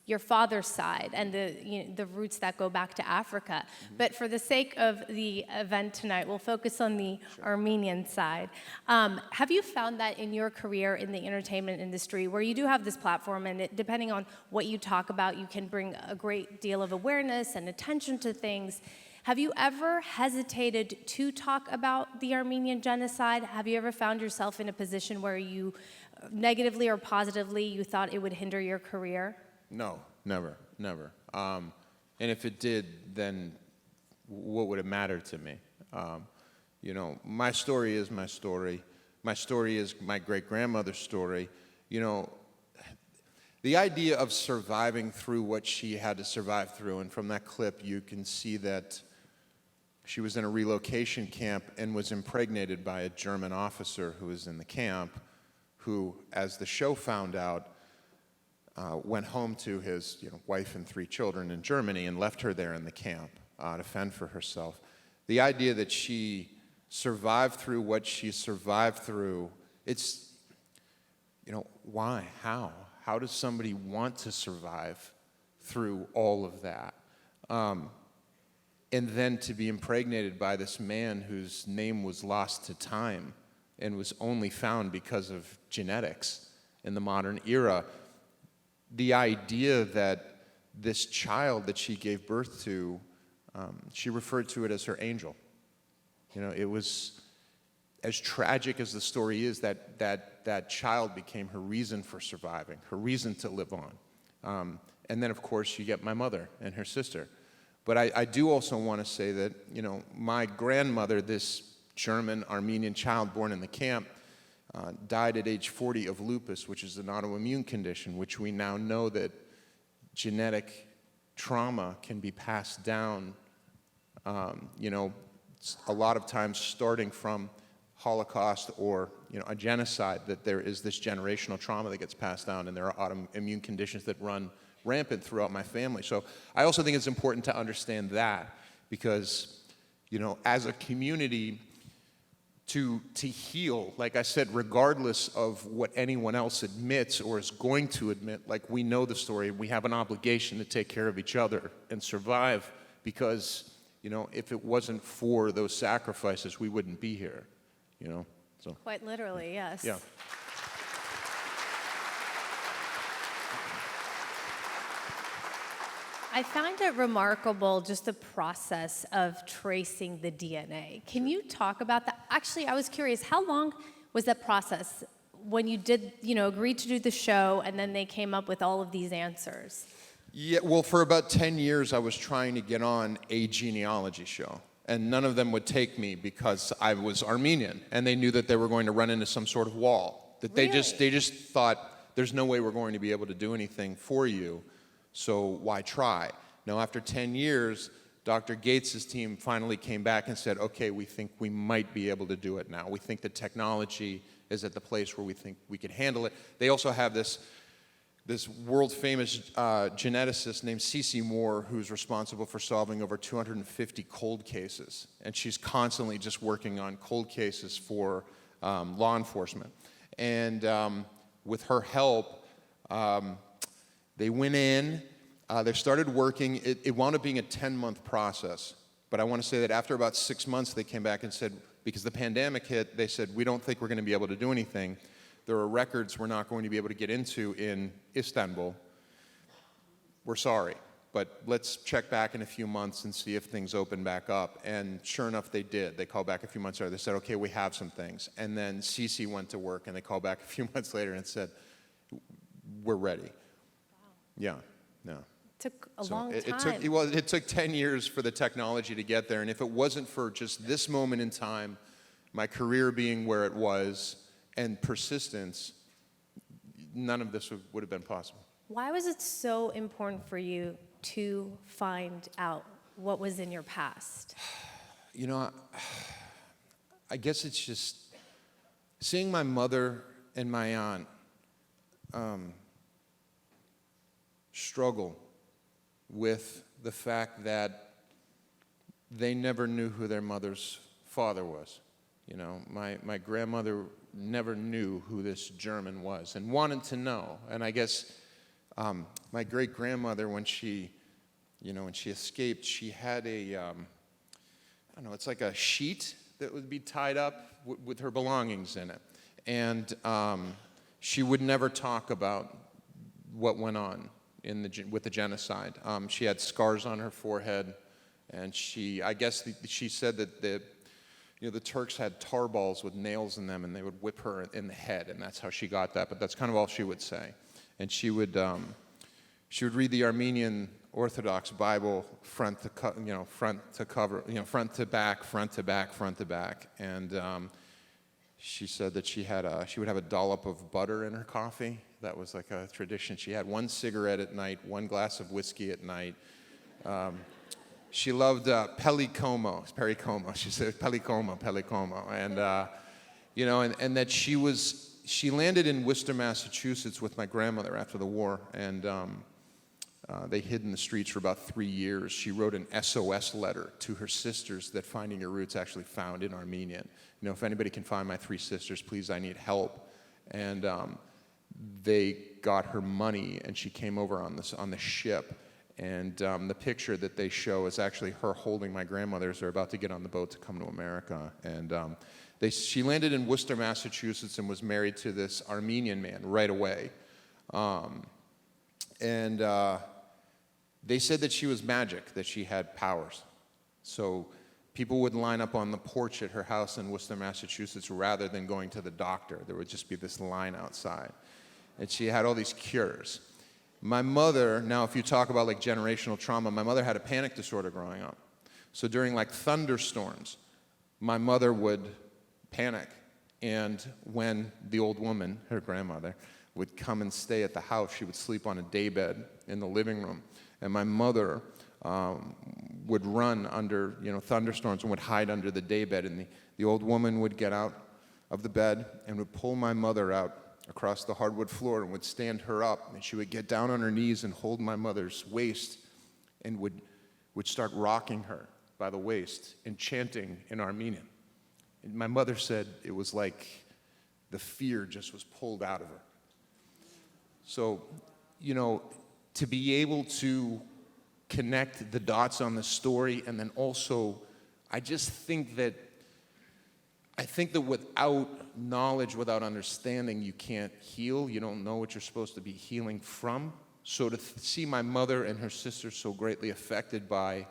S1: your father's side and the roots that go back to Africa. But for the sake of the event tonight, we'll focus on the Armenian side. Have you found that in your career in the entertainment industry, where you do have this platform, and depending on what you talk about, you can bring a great deal of awareness and attention to things. Have you ever hesitated to talk about the Armenian genocide? Have you ever found yourself in a position where you, negatively or positively, you thought it would hinder your career?
S8: No, never. And if it did, then what would it matter to me? My story is my story. My story is my great-grandmother's story. The idea of surviving through what she had to survive through, and from that clip you can see that she was in a relocation camp and was impregnated by a German officer who was in the camp, who, as the show found out, went home to his wife and 3 children in Germany and left her there in the camp to fend for herself. The idea that she survived through what she survived through, it's, why? How? How does somebody want to survive through all of that? And then to be impregnated by this man whose name was lost to time and was only found because of genetics in the modern era. The idea that this child that she gave birth to, she referred to it as her angel. It was, as tragic as the story is, that child became her reason for surviving, her reason to live on. And then, of course, you get my mother and her sister. But I do also want to say that, my grandmother, this German Armenian child born in the camp, died at age 40 of lupus, which is an autoimmune condition, which we now know that genetic trauma can be passed down, a lot of times starting from Holocaust or a genocide, that there is this generational trauma that gets passed down, and there are autoimmune conditions that run rampant throughout my family. So I also think it's important to understand that, because, as a community, to heal, like I said, regardless of what anyone else admits or is going to admit, like we know the story, we have an obligation to take care of each other and survive, because, if it wasn't for those sacrifices, we wouldn't be here, so.
S1: Quite literally, yes.
S8: Yeah.
S1: I find it remarkable, just the process of tracing the DNA. Can you talk about that? Actually, I was curious, how long was that process when you did, agreed to do the show, and then they came up with all of these answers?
S8: Yeah, well, for about 10 years, I was trying to get on a genealogy show, and none of them would take me because I was Armenian, and they knew that they were going to run into some sort of wall. That they just thought, there's no way we're going to be able to do anything for you. So why try? Now, after 10 years, Dr. Gates' team finally came back and said, okay, we think we might be able to do it now. We think the technology is at the place where we think we could handle it. They also have this world-famous geneticist named Cece Moore, who's responsible for solving over 250 cold cases. And she's constantly just working on cold cases for law enforcement. And with her help, they went in, they started working. It wound up being a 10-month process. But I want to say that after about 6 months, they came back and said, because the pandemic hit, they said, we don't think we're going to be able to do anything. There are records we're not going to be able to get into in Istanbul. We're sorry, but let's check back in a few months and see if things open back up. And sure enough, they did. They called back a few months later. They said, okay, we have some things. And then Cece went to work, and they called back a few months later and said, we're ready. Yeah, no.
S1: Took a long time.
S8: It took 10 years for the technology to get there, and if it wasn't for just this moment in time, my career being where it was, and persistence, none of this would have been possible.
S1: Why was it so important for you to find out what was in your past?
S8: I guess it's just seeing my mother and my aunt struggle with the fact that they never knew who their mother's father was. My grandmother never knew who this German was and wanted to know. And I guess my great-grandmother, when she escaped, she had a, I don't know, it's like a sheet that would be tied up with her belongings in it. And she would never talk about what went on with the genocide. She had scars on her forehead, and I guess she said that the Turks had tar balls with nails in them, and they would whip her in the head, and that's how she got that. But that's kind of all she would say. And she would read the Armenian Orthodox Bible front to back, front to back, front to back. And she said that she would have a dollop of butter in her coffee. That was like a tradition. She had one cigarette at night, one glass of whiskey at night. She loved perikomo. She said perikomo, and and that she was she landed in Worcester, Massachusetts with my grandmother after the war, and they hid in the streets for about 3 years. She wrote an SOS letter to her sisters that Finding Your Roots actually found in Armenian. You know, if anybody can find my 3 sisters, please, I need help. And they got her money, and she came over on the ship. And the picture that they show is actually her holding my grandmother as they're about to get on the boat to come to America. And she landed in Worcester, Massachusetts, and was married to this Armenian man right away. They said that she was magic, that she had powers. So people would line up on the porch at her house in Worcester, Massachusetts, rather than going to the doctor. There would just be this line outside. And she had all these cures. My mother, now if you talk about like generational trauma, my mother had a panic disorder growing up. So during like thunderstorms, my mother would panic. And when the old woman, her grandmother, would come and stay at the house, she would sleep on a daybed in the living room. And my mother would run under, thunderstorms and would hide under the daybed. And the old woman would get out of the bed and would pull my mother out across the hardwood floor and would stand her up. And she would get down on her knees and hold my mother's waist and would start rocking her by the waist and chanting in Armenian. And my mother said it was like the fear just was pulled out of her. So, to be able to connect the dots on the story, and then also, I think that without knowledge, without understanding, you can't heal. You don't know what you're supposed to be healing from. So to see my mother and her sister so greatly affected by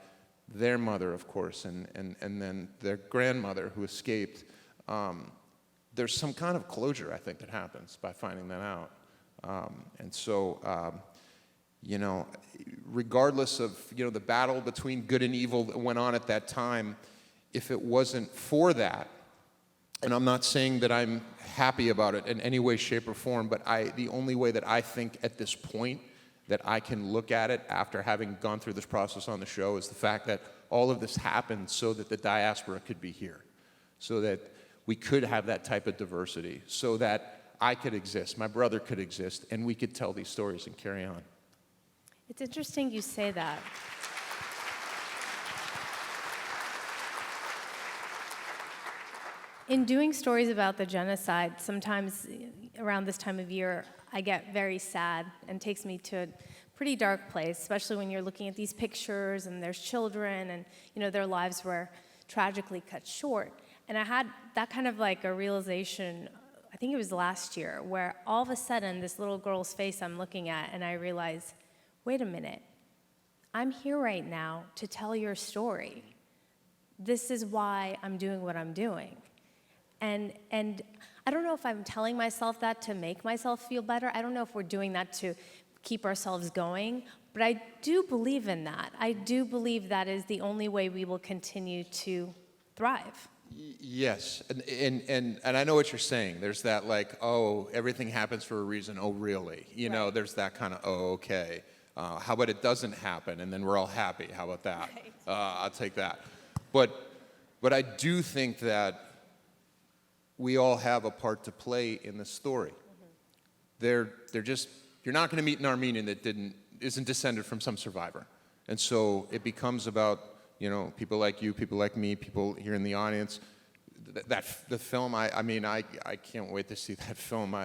S8: their mother, of course, and then their grandmother who escaped, there's some kind of closure, I think, that happens by finding that out. Regardless of, the battle between good and evil that went on at that time, if it wasn't for that, and I'm not saying that I'm happy about it in any way, shape, or form, but the only way that I think at this point that I can look at it after having gone through this process on the show is the fact that all of this happened so that the diaspora could be here, so that we could have that type of diversity, so that I could exist, my brother could exist, and we could tell these stories and carry on.
S1: It's interesting you say that. In doing stories about the genocide, sometimes around this time of year, I get very sad and takes me to a pretty dark place, especially when you're looking at these pictures and there's children and their lives were tragically cut short. And I had that kind of like a realization, I think it was last year, where all of a sudden this little girl's face I'm looking at and I realize, wait a minute, I'm here right now to tell your story. This is why I'm doing what I'm doing. And I don't know if I'm telling myself that to make myself feel better. I don't know if we're doing that to keep ourselves going, but I do believe in that. I do believe that is the only way we will continue to thrive.
S8: Yes, and I know what you're saying. There's that like, oh, everything happens for a reason, oh, really? Right. There's that kind of, oh, okay. How about it doesn't happen, and then we're all happy? How about that? Right. I'll take that. But I do think that we all have a part to play in the story. Mm-hmm. You're not going to meet an Armenian that isn't descended from some survivor. And so it becomes about, people like you, people like me, people here in the audience. The film, I can't wait to see that film.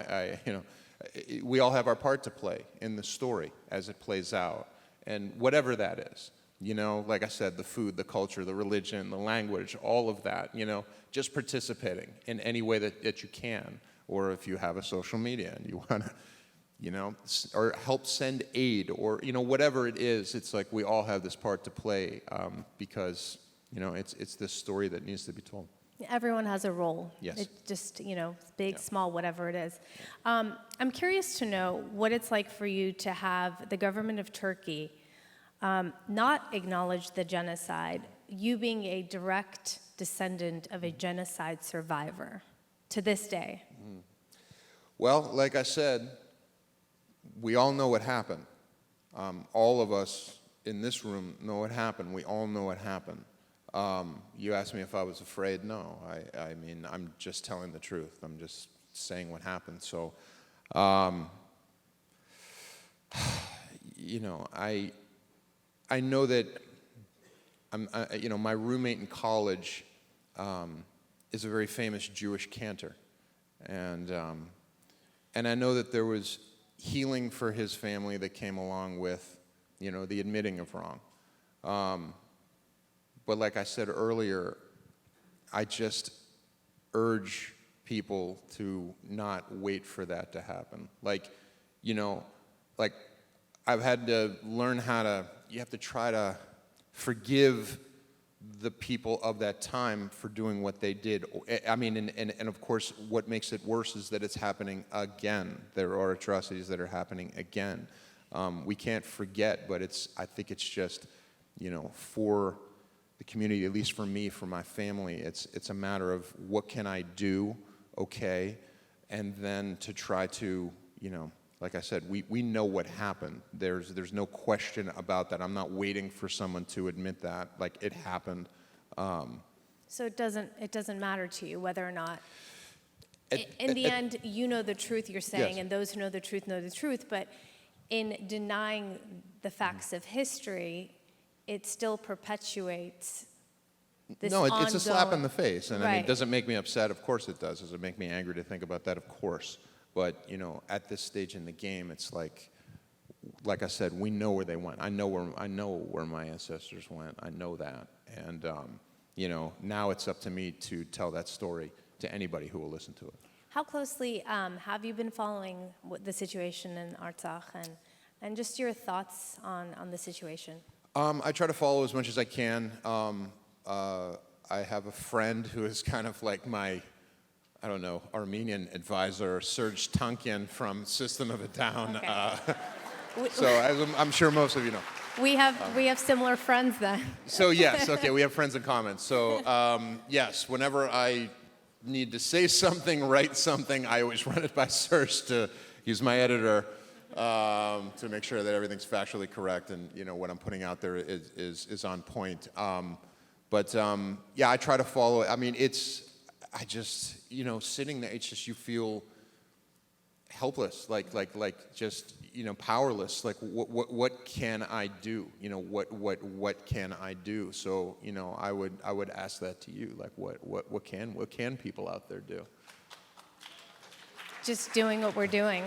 S8: We all have our part to play in the story as it plays out. And whatever that is, like I said, the food, the culture, the religion, the language, all of that, just participating in any way that you can. Or if you have a social media and you want to, or help send aid, or, whatever it is, it's like we all have this part to play because, it's this story that needs to be told.
S1: Everyone has a role.
S8: Yes.
S1: It's just, big, small, whatever it is. I'm curious to know what it's like for you to have the government of Turkey not acknowledge the genocide, you being a direct descendant of a genocide survivor to this day. Mm.
S8: Well, like I said, we all know what happened. All of us in this room know what happened. We all know what happened. You asked me if I was afraid. No, I'm just telling the truth. I'm just saying what happened. So, you know, I know that you know, my roommate in college is a very famous Jewish cantor, and I know that there was healing for his family that came along with, you know, the admitting of wrong. But like I said earlier, I just urge people to not wait for that to happen. Like, you know, like I've had to learn how to, you have to try to forgive the people of that time for doing what they did. I mean, and of course, what makes it worse is that it's happening again. There are atrocities that are happening again. We can't forget, but I think it's just, you know, for the community, at least for me, for my family, it's a matter of what can I do, okay, and then to try to, you know, like I said, we know what happened. There's no question about that. I'm not waiting for someone to admit that. Like, it happened.
S1: So it doesn't matter to you whether or not, in the end, you know the truth, you're saying,
S8: yes.
S1: and those who know the truth, but in denying the facts of history, it still perpetuates this ongoing...
S8: No, it's a slap in the face, and I mean,
S1: Right.
S8: does it make me upset? Of course it does. Does it make me angry to think about that? Of course. But, you know, at this stage in the game, it's like I said, we know where they went. I know where my ancestors went. I know that. And, you know, now it's up to me to tell that story to anybody who will listen to it.
S1: How closely have you been following the situation in Artsakh, and just your thoughts on the situation?
S8: I try to follow as much as I can. I have a friend who is kind of like my, I don't know, Armenian advisor, Serge Tankian from System of a Down.
S1: Okay.
S8: So as I'm sure most of you know.
S1: We have similar friends then.
S8: So yes, okay, we have friends in common. So yes, whenever I need to say something, write something, I always run it by Serge to use my editor to make sure that everything's factually correct and, you know, what I'm putting out there is on point. But yeah, I try to follow it. I mean, I just, you know, sitting there, it's just, you feel helpless, like just, you know, powerless. Like, what can I do? You know, what can I do? So, you know, I would ask that to you. Like, what can people out there do?
S1: Just doing what we're doing.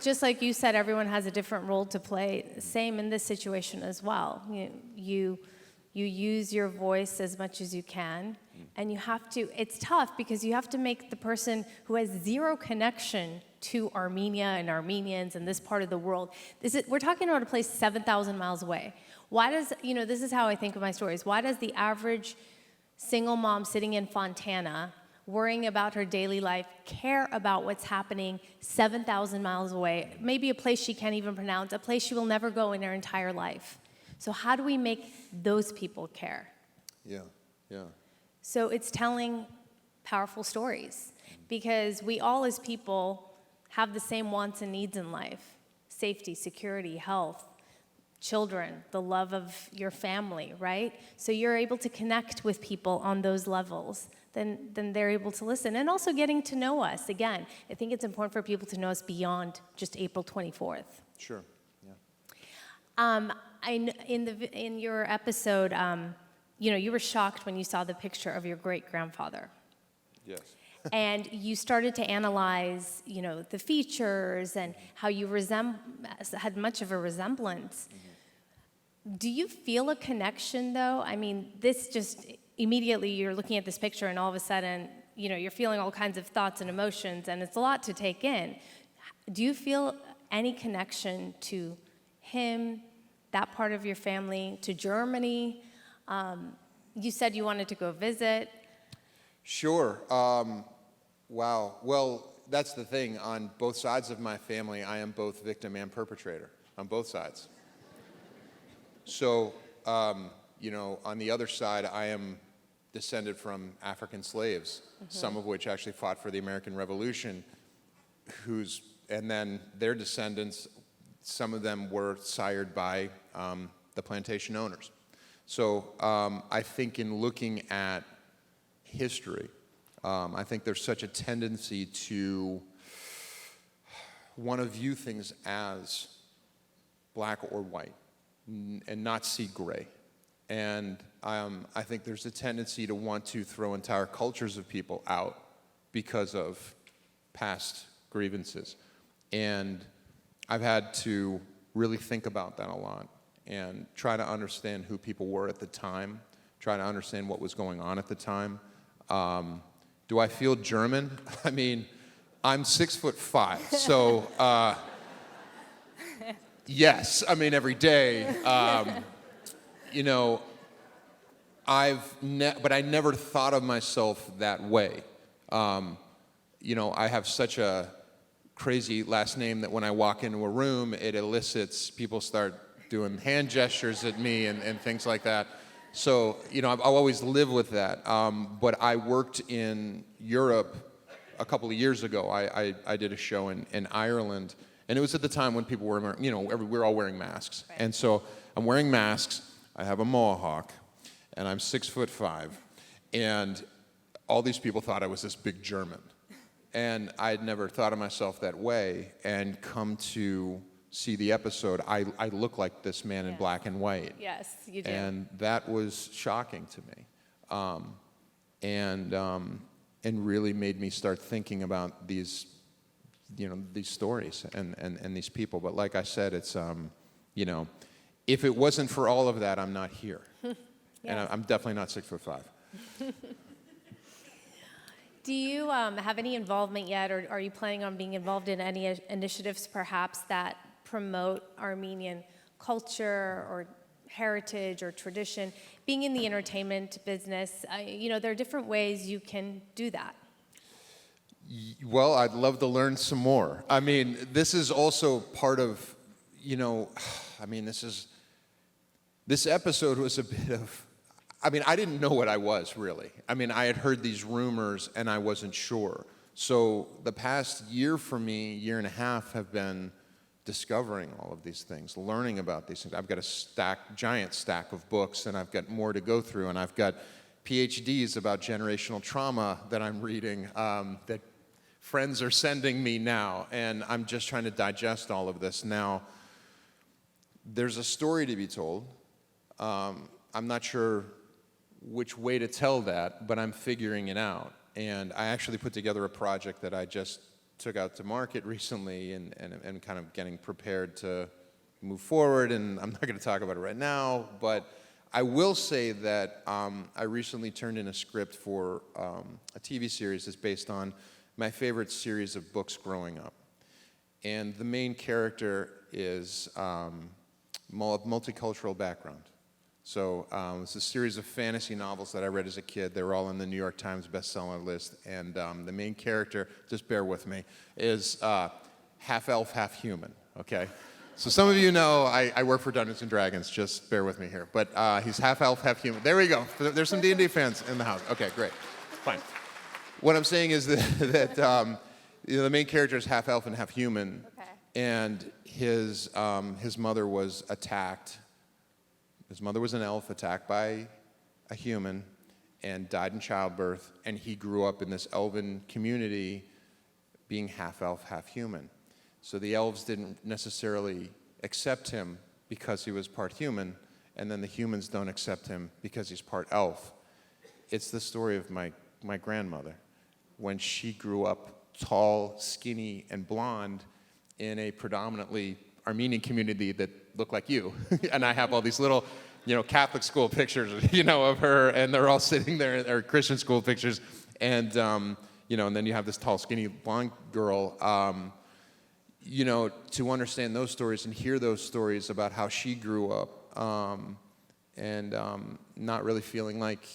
S1: Just like you said, everyone has a different role to play. Same in this situation as well. You use your voice as much as you can, and you have to, it's tough because you have to make the person who has zero connection to Armenia and Armenians and this part of the world. We're talking about a place 7,000 miles away. Why does, you know, this is how I think of my stories. Why does the average single mom sitting in Fontana, worrying about her daily life, care about what's happening 7,000 miles away, maybe a place she can't even pronounce, a place she will never go in her entire life? So how do we make those people care?
S8: Yeah, yeah.
S1: So it's telling powerful stories, because we all as people have the same wants and needs in life: safety, security, health, children, the love of your family, right? So you're able to connect with people on those levels. Then they're able to listen. And also getting to know us. Again, I think it's important for people to know us beyond just April 24th.
S8: Sure, yeah.
S1: In your episode, you know, you were shocked when you saw the picture of your great-grandfather.
S8: Yes.
S1: And you started to analyze, you know, the features and how you had much of a resemblance. Mm-hmm. Do you feel a connection, though? I mean, this just... Immediately you're looking at this picture and all of a sudden, you know, you're feeling all kinds of thoughts and emotions, and it's a lot to take in. Do you feel any connection to him, that part of your family, to Germany? You said you wanted to go visit.
S8: Sure. Wow. Well, that's the thing. On both sides of my family, I am both victim and perpetrator, on both sides. So, you know, on the other side, I am descended from African slaves, some of which actually fought for the American Revolution, and then their descendants, some of them were sired by the plantation owners. So I think in looking at history, I think there's such a tendency to want to view things as black or white and not see gray. And I think there's a tendency to want to throw entire cultures of people out because of past grievances. And I've had to really think about that a lot and try to understand who people were at the time, try to understand what was going on at the time. Do I feel German? I mean, I'm 6'5", so yes, I mean, every day. You know, but I never thought of myself that way. You know, I have such a crazy last name that when I walk into a room, it elicits, people start doing hand gestures at me and things like that. So, you know, I've always lived with that. But I worked in Europe a couple of years ago. I did a show in Ireland, and it was at the time when people were, you know, we're all wearing masks. Right. And so I'm wearing masks, I have a mohawk, and I'm 6'5", and all these people thought I was this big German. And I'd never thought of myself that way, and come to see the episode, I look like this man in black and white.
S1: Yes, you do.
S8: And that was shocking to me. And really made me start thinking about these, you know, these stories and these people. But like I said, it's, you know, if it wasn't for all of that, I'm not here. Yes. And I'm definitely not 6'5".
S1: Do you have any involvement yet, or are you planning on being involved in any initiatives perhaps that promote Armenian culture or heritage or tradition? Being in the entertainment business, you know, there are different ways you can do that.
S8: Well, I'd love to learn some more. I mean, this is also part of, you know, I mean, this episode was a bit of, I mean, I didn't know what I was, really. I mean, I had heard these rumors, and I wasn't sure. So the past year for me, year and a half, have been discovering all of these things, learning about these things. I've got a giant stack of books, and I've got more to go through, and I've got PhDs about generational trauma that I'm reading that friends are sending me now, and I'm just trying to digest all of this. Now, there's a story to be told. I'm not sure which way to tell that, but I'm figuring it out. And I actually put together a project that I just took out to market recently and kind of getting prepared to move forward, and I'm not going to talk about it right now, but I will say that I recently turned in a script for a TV series that's based on my favorite series of books growing up. And the main character is multicultural background. So it's a series of fantasy novels that I read as a kid. They were all on the New York Times bestseller list. And the main character, just bear with me, is half elf, half human, okay? So some of you know I work for Dungeons & Dragons. Just bear with me here. But he's half elf, half human. There we go. There's some D&D fans in the house. Okay, great. Fine. What I'm saying is that you know, the main character is half elf and half human. Okay. And his mother was attacked. His mother was an elf attacked by a human and died in childbirth, and he grew up in this elven community being half elf, half human. So the elves didn't necessarily accept him because he was part human, and then the humans don't accept him because he's part elf. It's the story of my grandmother when she grew up tall, skinny, and blonde in a predominantly Armenian community that looked like you. And I have all these little, you know, Catholic school pictures, you know, of her, and they're all sitting there, or Christian school pictures. And, you know, and then you have this tall, skinny, blonde girl. You know, to understand those stories and hear those stories about how she grew up, and not really feeling like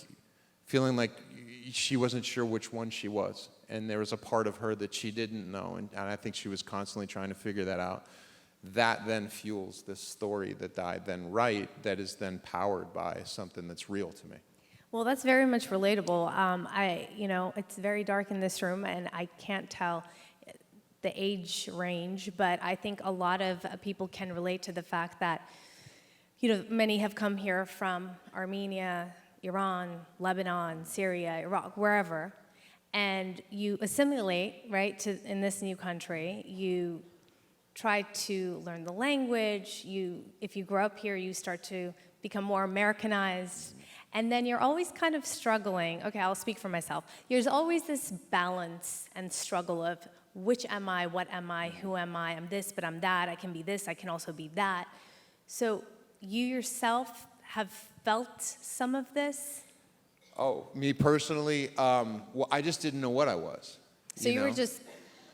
S8: she wasn't sure which one she was. And there was a part of her that she didn't know, and I think she was constantly trying to figure that out. That then fuels this story that I then write, that is then powered by something that's real to me.
S1: Well, that's very much relatable. You know, it's very dark in this room, and I can't tell the age range, but I think a lot of people can relate to the fact that, you know, many have come here from Armenia, Iran, Lebanon, Syria, Iraq, wherever. and you assimilate, right, in this new country. You try to learn the language. If you grow up here, you start to become more Americanized. And then you're always kind of struggling. Okay, I'll speak for myself. There's always this balance and struggle of which am I, what am I, who am I? I'm this, but I'm that. I can be this, I can also be that. So you yourself have felt some of this?
S8: Oh, me personally, well, I just didn't know what I was.
S1: So you were just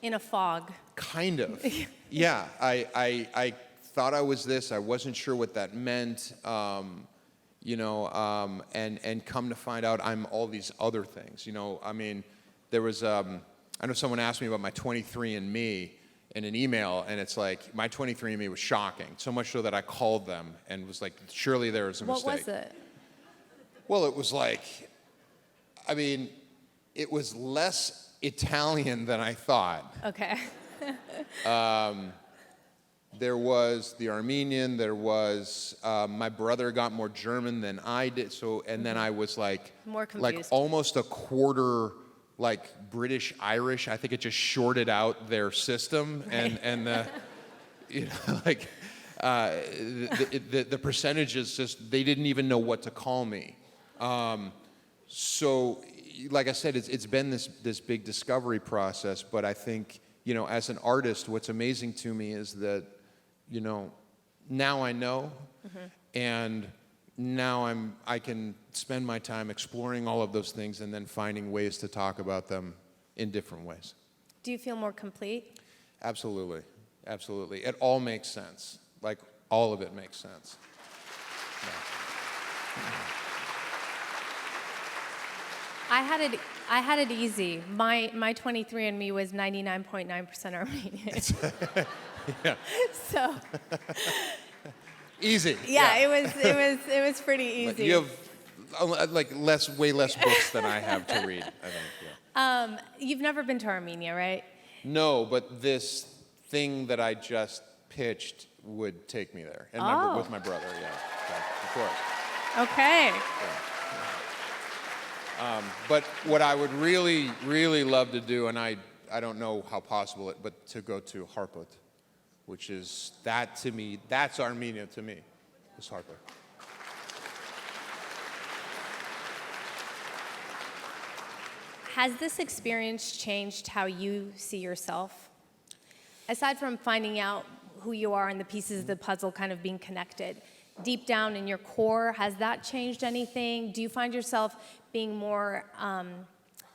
S1: in a fog.
S8: Kind of. Yeah, I thought I was this. I wasn't sure what that meant, you know, and come to find out I'm all these other things. You know, I mean, there was, I know someone asked me about my 23andMe in an email, and it's like, my 23andMe was shocking, so much so that I called them and was like, surely there was a mistake.
S1: What was it?
S8: Well, it was like, I mean, it was less Italian than I thought.
S1: Okay.
S8: There was the Armenian, there was, my brother got more German than I did, so, and then I was like,
S1: more confused.
S8: Almost a quarter, like, British Irish. I think it just shorted out their system,
S1: Right.
S8: and you know, like, the percentages just, they didn't even know what to call me. So, like I said, it's been this big discovery process, but I think, you know, as an artist, what's amazing to me is that, you know, now I know, and now I can spend my time exploring all of those things and then finding ways to talk about them in different ways.
S1: Do you feel more complete?
S8: Absolutely, absolutely. It all makes sense. Like, all of it makes sense.
S1: I had it easy. My 23andMe was 99.9% Armenian.
S8: Yeah.
S1: So
S8: Easy.
S1: yeah, it was pretty easy.
S8: You have like way less books than I have to read, I think. Yeah.
S1: You've never been to Armenia, right?
S8: No, but this thing that I just pitched would take me there, and with my brother, yeah, so, of course.
S1: Okay.
S8: But what I would really, really love to do, and I don't know how possible it, but to go to Harput, which is, that to me, that's Armenia to me, is Harput.
S1: Has this experience changed how you see yourself? Aside from finding out who you are and the pieces of the puzzle kind of being connected, deep down in your core, has that changed anything? Do you find yourself being more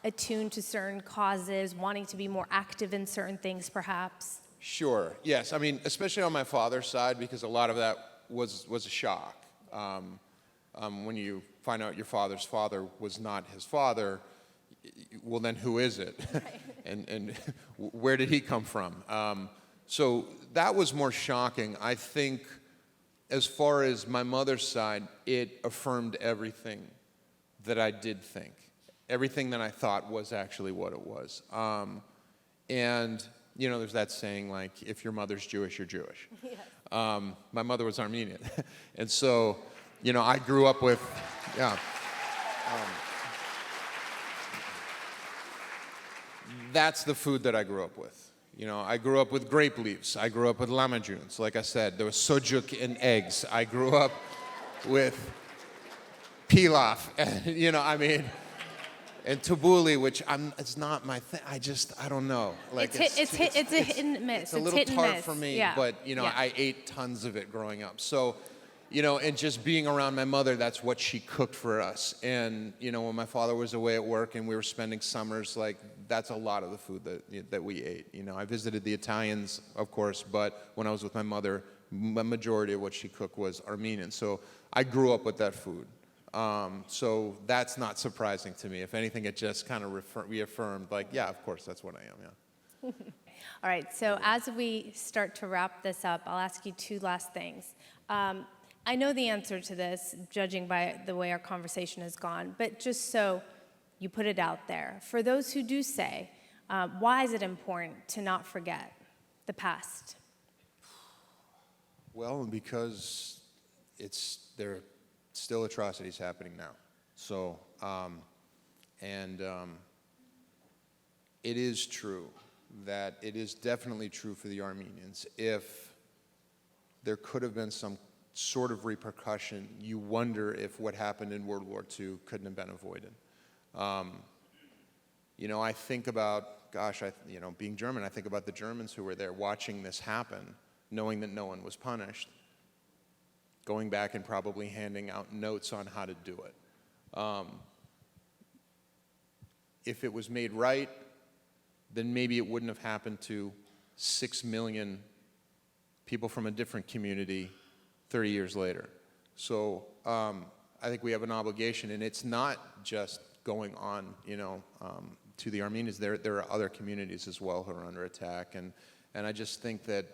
S1: attuned to certain causes, wanting to be more active in certain things, perhaps?
S8: Sure, yes. I mean, especially on my father's side, because a lot of that was a shock. When you find out your father's father was not his father, well, then who is it?
S1: Right.
S8: and where did he come from? So that was more shocking. I think as far as my mother's side, it affirmed everything that I did think. Everything that I thought was actually what it was. And, you know, there's that saying, like, if your mother's Jewish, you're Jewish.
S1: Yes.
S8: My mother was Armenian. And so, you know, I grew up with, yeah. That's the food that I grew up with. You know, I grew up with grape leaves. I grew up with lamajuns. Like I said, there was sujuk and eggs. I grew up with pilaf, and, you know, I mean, and tabbouleh, which it's not my thing. I don't know. Like
S1: it's a hit and miss.
S8: It's a little tart for me,
S1: yeah.
S8: but, you know,
S1: Yeah.
S8: I ate tons of it growing up. So, you know, and just being around my mother, that's what she cooked for us. And, you know, when my father was away at work and we were spending summers, like, that's a lot of the food that we ate. You know, I visited the Italians, of course, but when I was with my mother, the majority of what she cooked was Armenian. So I grew up with that food. So that's not surprising to me. If anything, it just kind of reaffirmed, like, yeah, of course, that's what I am, yeah.
S1: All right, so as we start to wrap this up, I'll ask you two last things. I know the answer to this, judging by the way our conversation has gone, but just so you put it out there, for those who do say, why is it important to not forget the past?
S8: Well, because there are still atrocities happening now. So, it is true that it is definitely true for the Armenians. If there could have been some sort of repercussion, you wonder if what happened in World War II couldn't have been avoided. You know, I think about, gosh, you know, being German, I think about the Germans who were there watching this happen, knowing that no one was punished, going back and probably handing out notes on how to do it. If it was made right, then maybe it wouldn't have happened to 6 million people from a different community 30 years later. So I think we have an obligation, and it's not just going on, you know, to the Armenians. There are other communities as well who are under attack, and I just think that,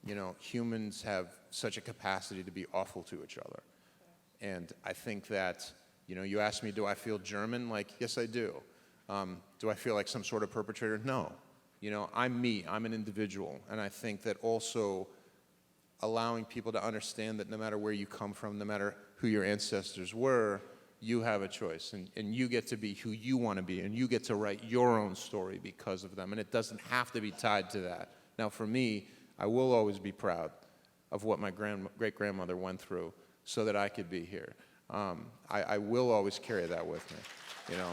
S8: you know, humans have such a capacity to be awful to each other. And I think that, you know, you ask me, do I feel German? Like, yes, I do. Do I feel like some sort of perpetrator? No. You know, I'm me. I'm an individual. And I think that also allowing people to understand that no matter where you come from, no matter who your ancestors were, you have a choice. And you get to be who you want to be. And you get to write your own story because of them. And it doesn't have to be tied to that. Now, for me, I will always be proud of what my great-grandmother went through so that I could be here. I will always carry that with me, you know.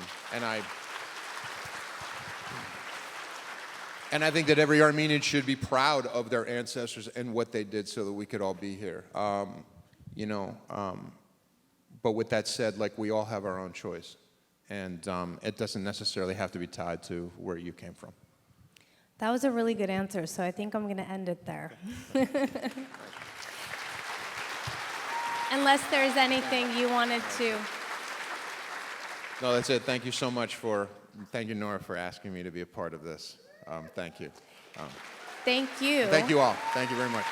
S8: And I think that every Armenian should be proud of their ancestors and what they did so that we could all be here. You know, but with that said, like, we all have our own choice. And it doesn't necessarily have to be tied to where you came from.
S1: That was a really good answer, so I think I'm going to end it there. Unless there's anything you wanted to.
S8: No, that's it. Thank you so much thank you, Nora, for asking me to be a part of this. Thank you.
S1: Thank you.
S8: Thank you all. Thank you very much.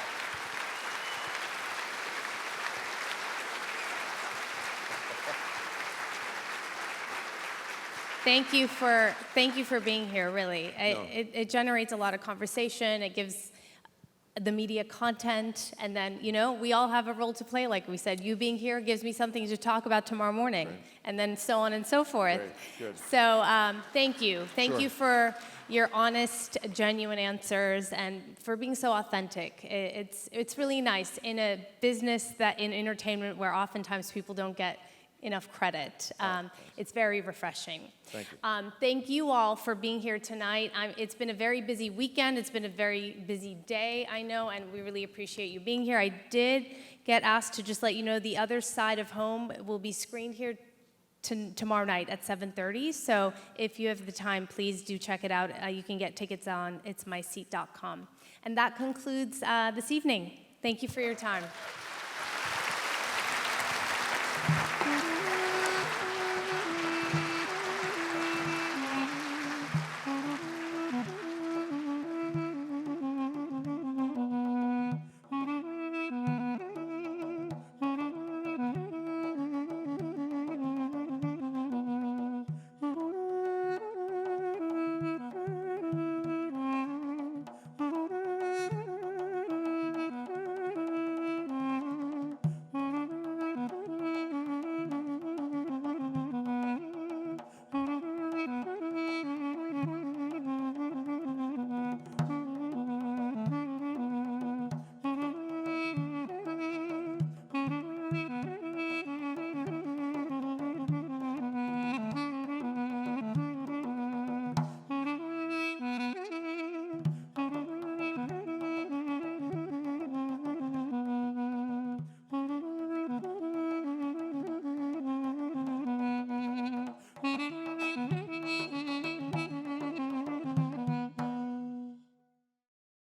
S1: Thank you for being here, really. It generates a lot of conversation. It gives the media content, and then, you know, we all have a role to play. Like we said, you being here gives me something to talk about tomorrow morning, and then so on and so forth.
S8: Good.
S1: So thank you. Thank
S8: Sure.
S1: you for your honest, genuine answers and for being so authentic. It's really nice in a business that in entertainment where oftentimes people don't get enough credit. It's very refreshing.
S8: Thank you.
S1: Thank you all for being here tonight. It's been a very busy weekend. It's been a very busy day, I know, and we really appreciate you being here. I did get asked to just let you know the other side of home will be screened here tomorrow night at 7:30. So if you have the time, please do check it out. You can get tickets on itsmyseat.com. And that concludes this evening. Thank you for your time.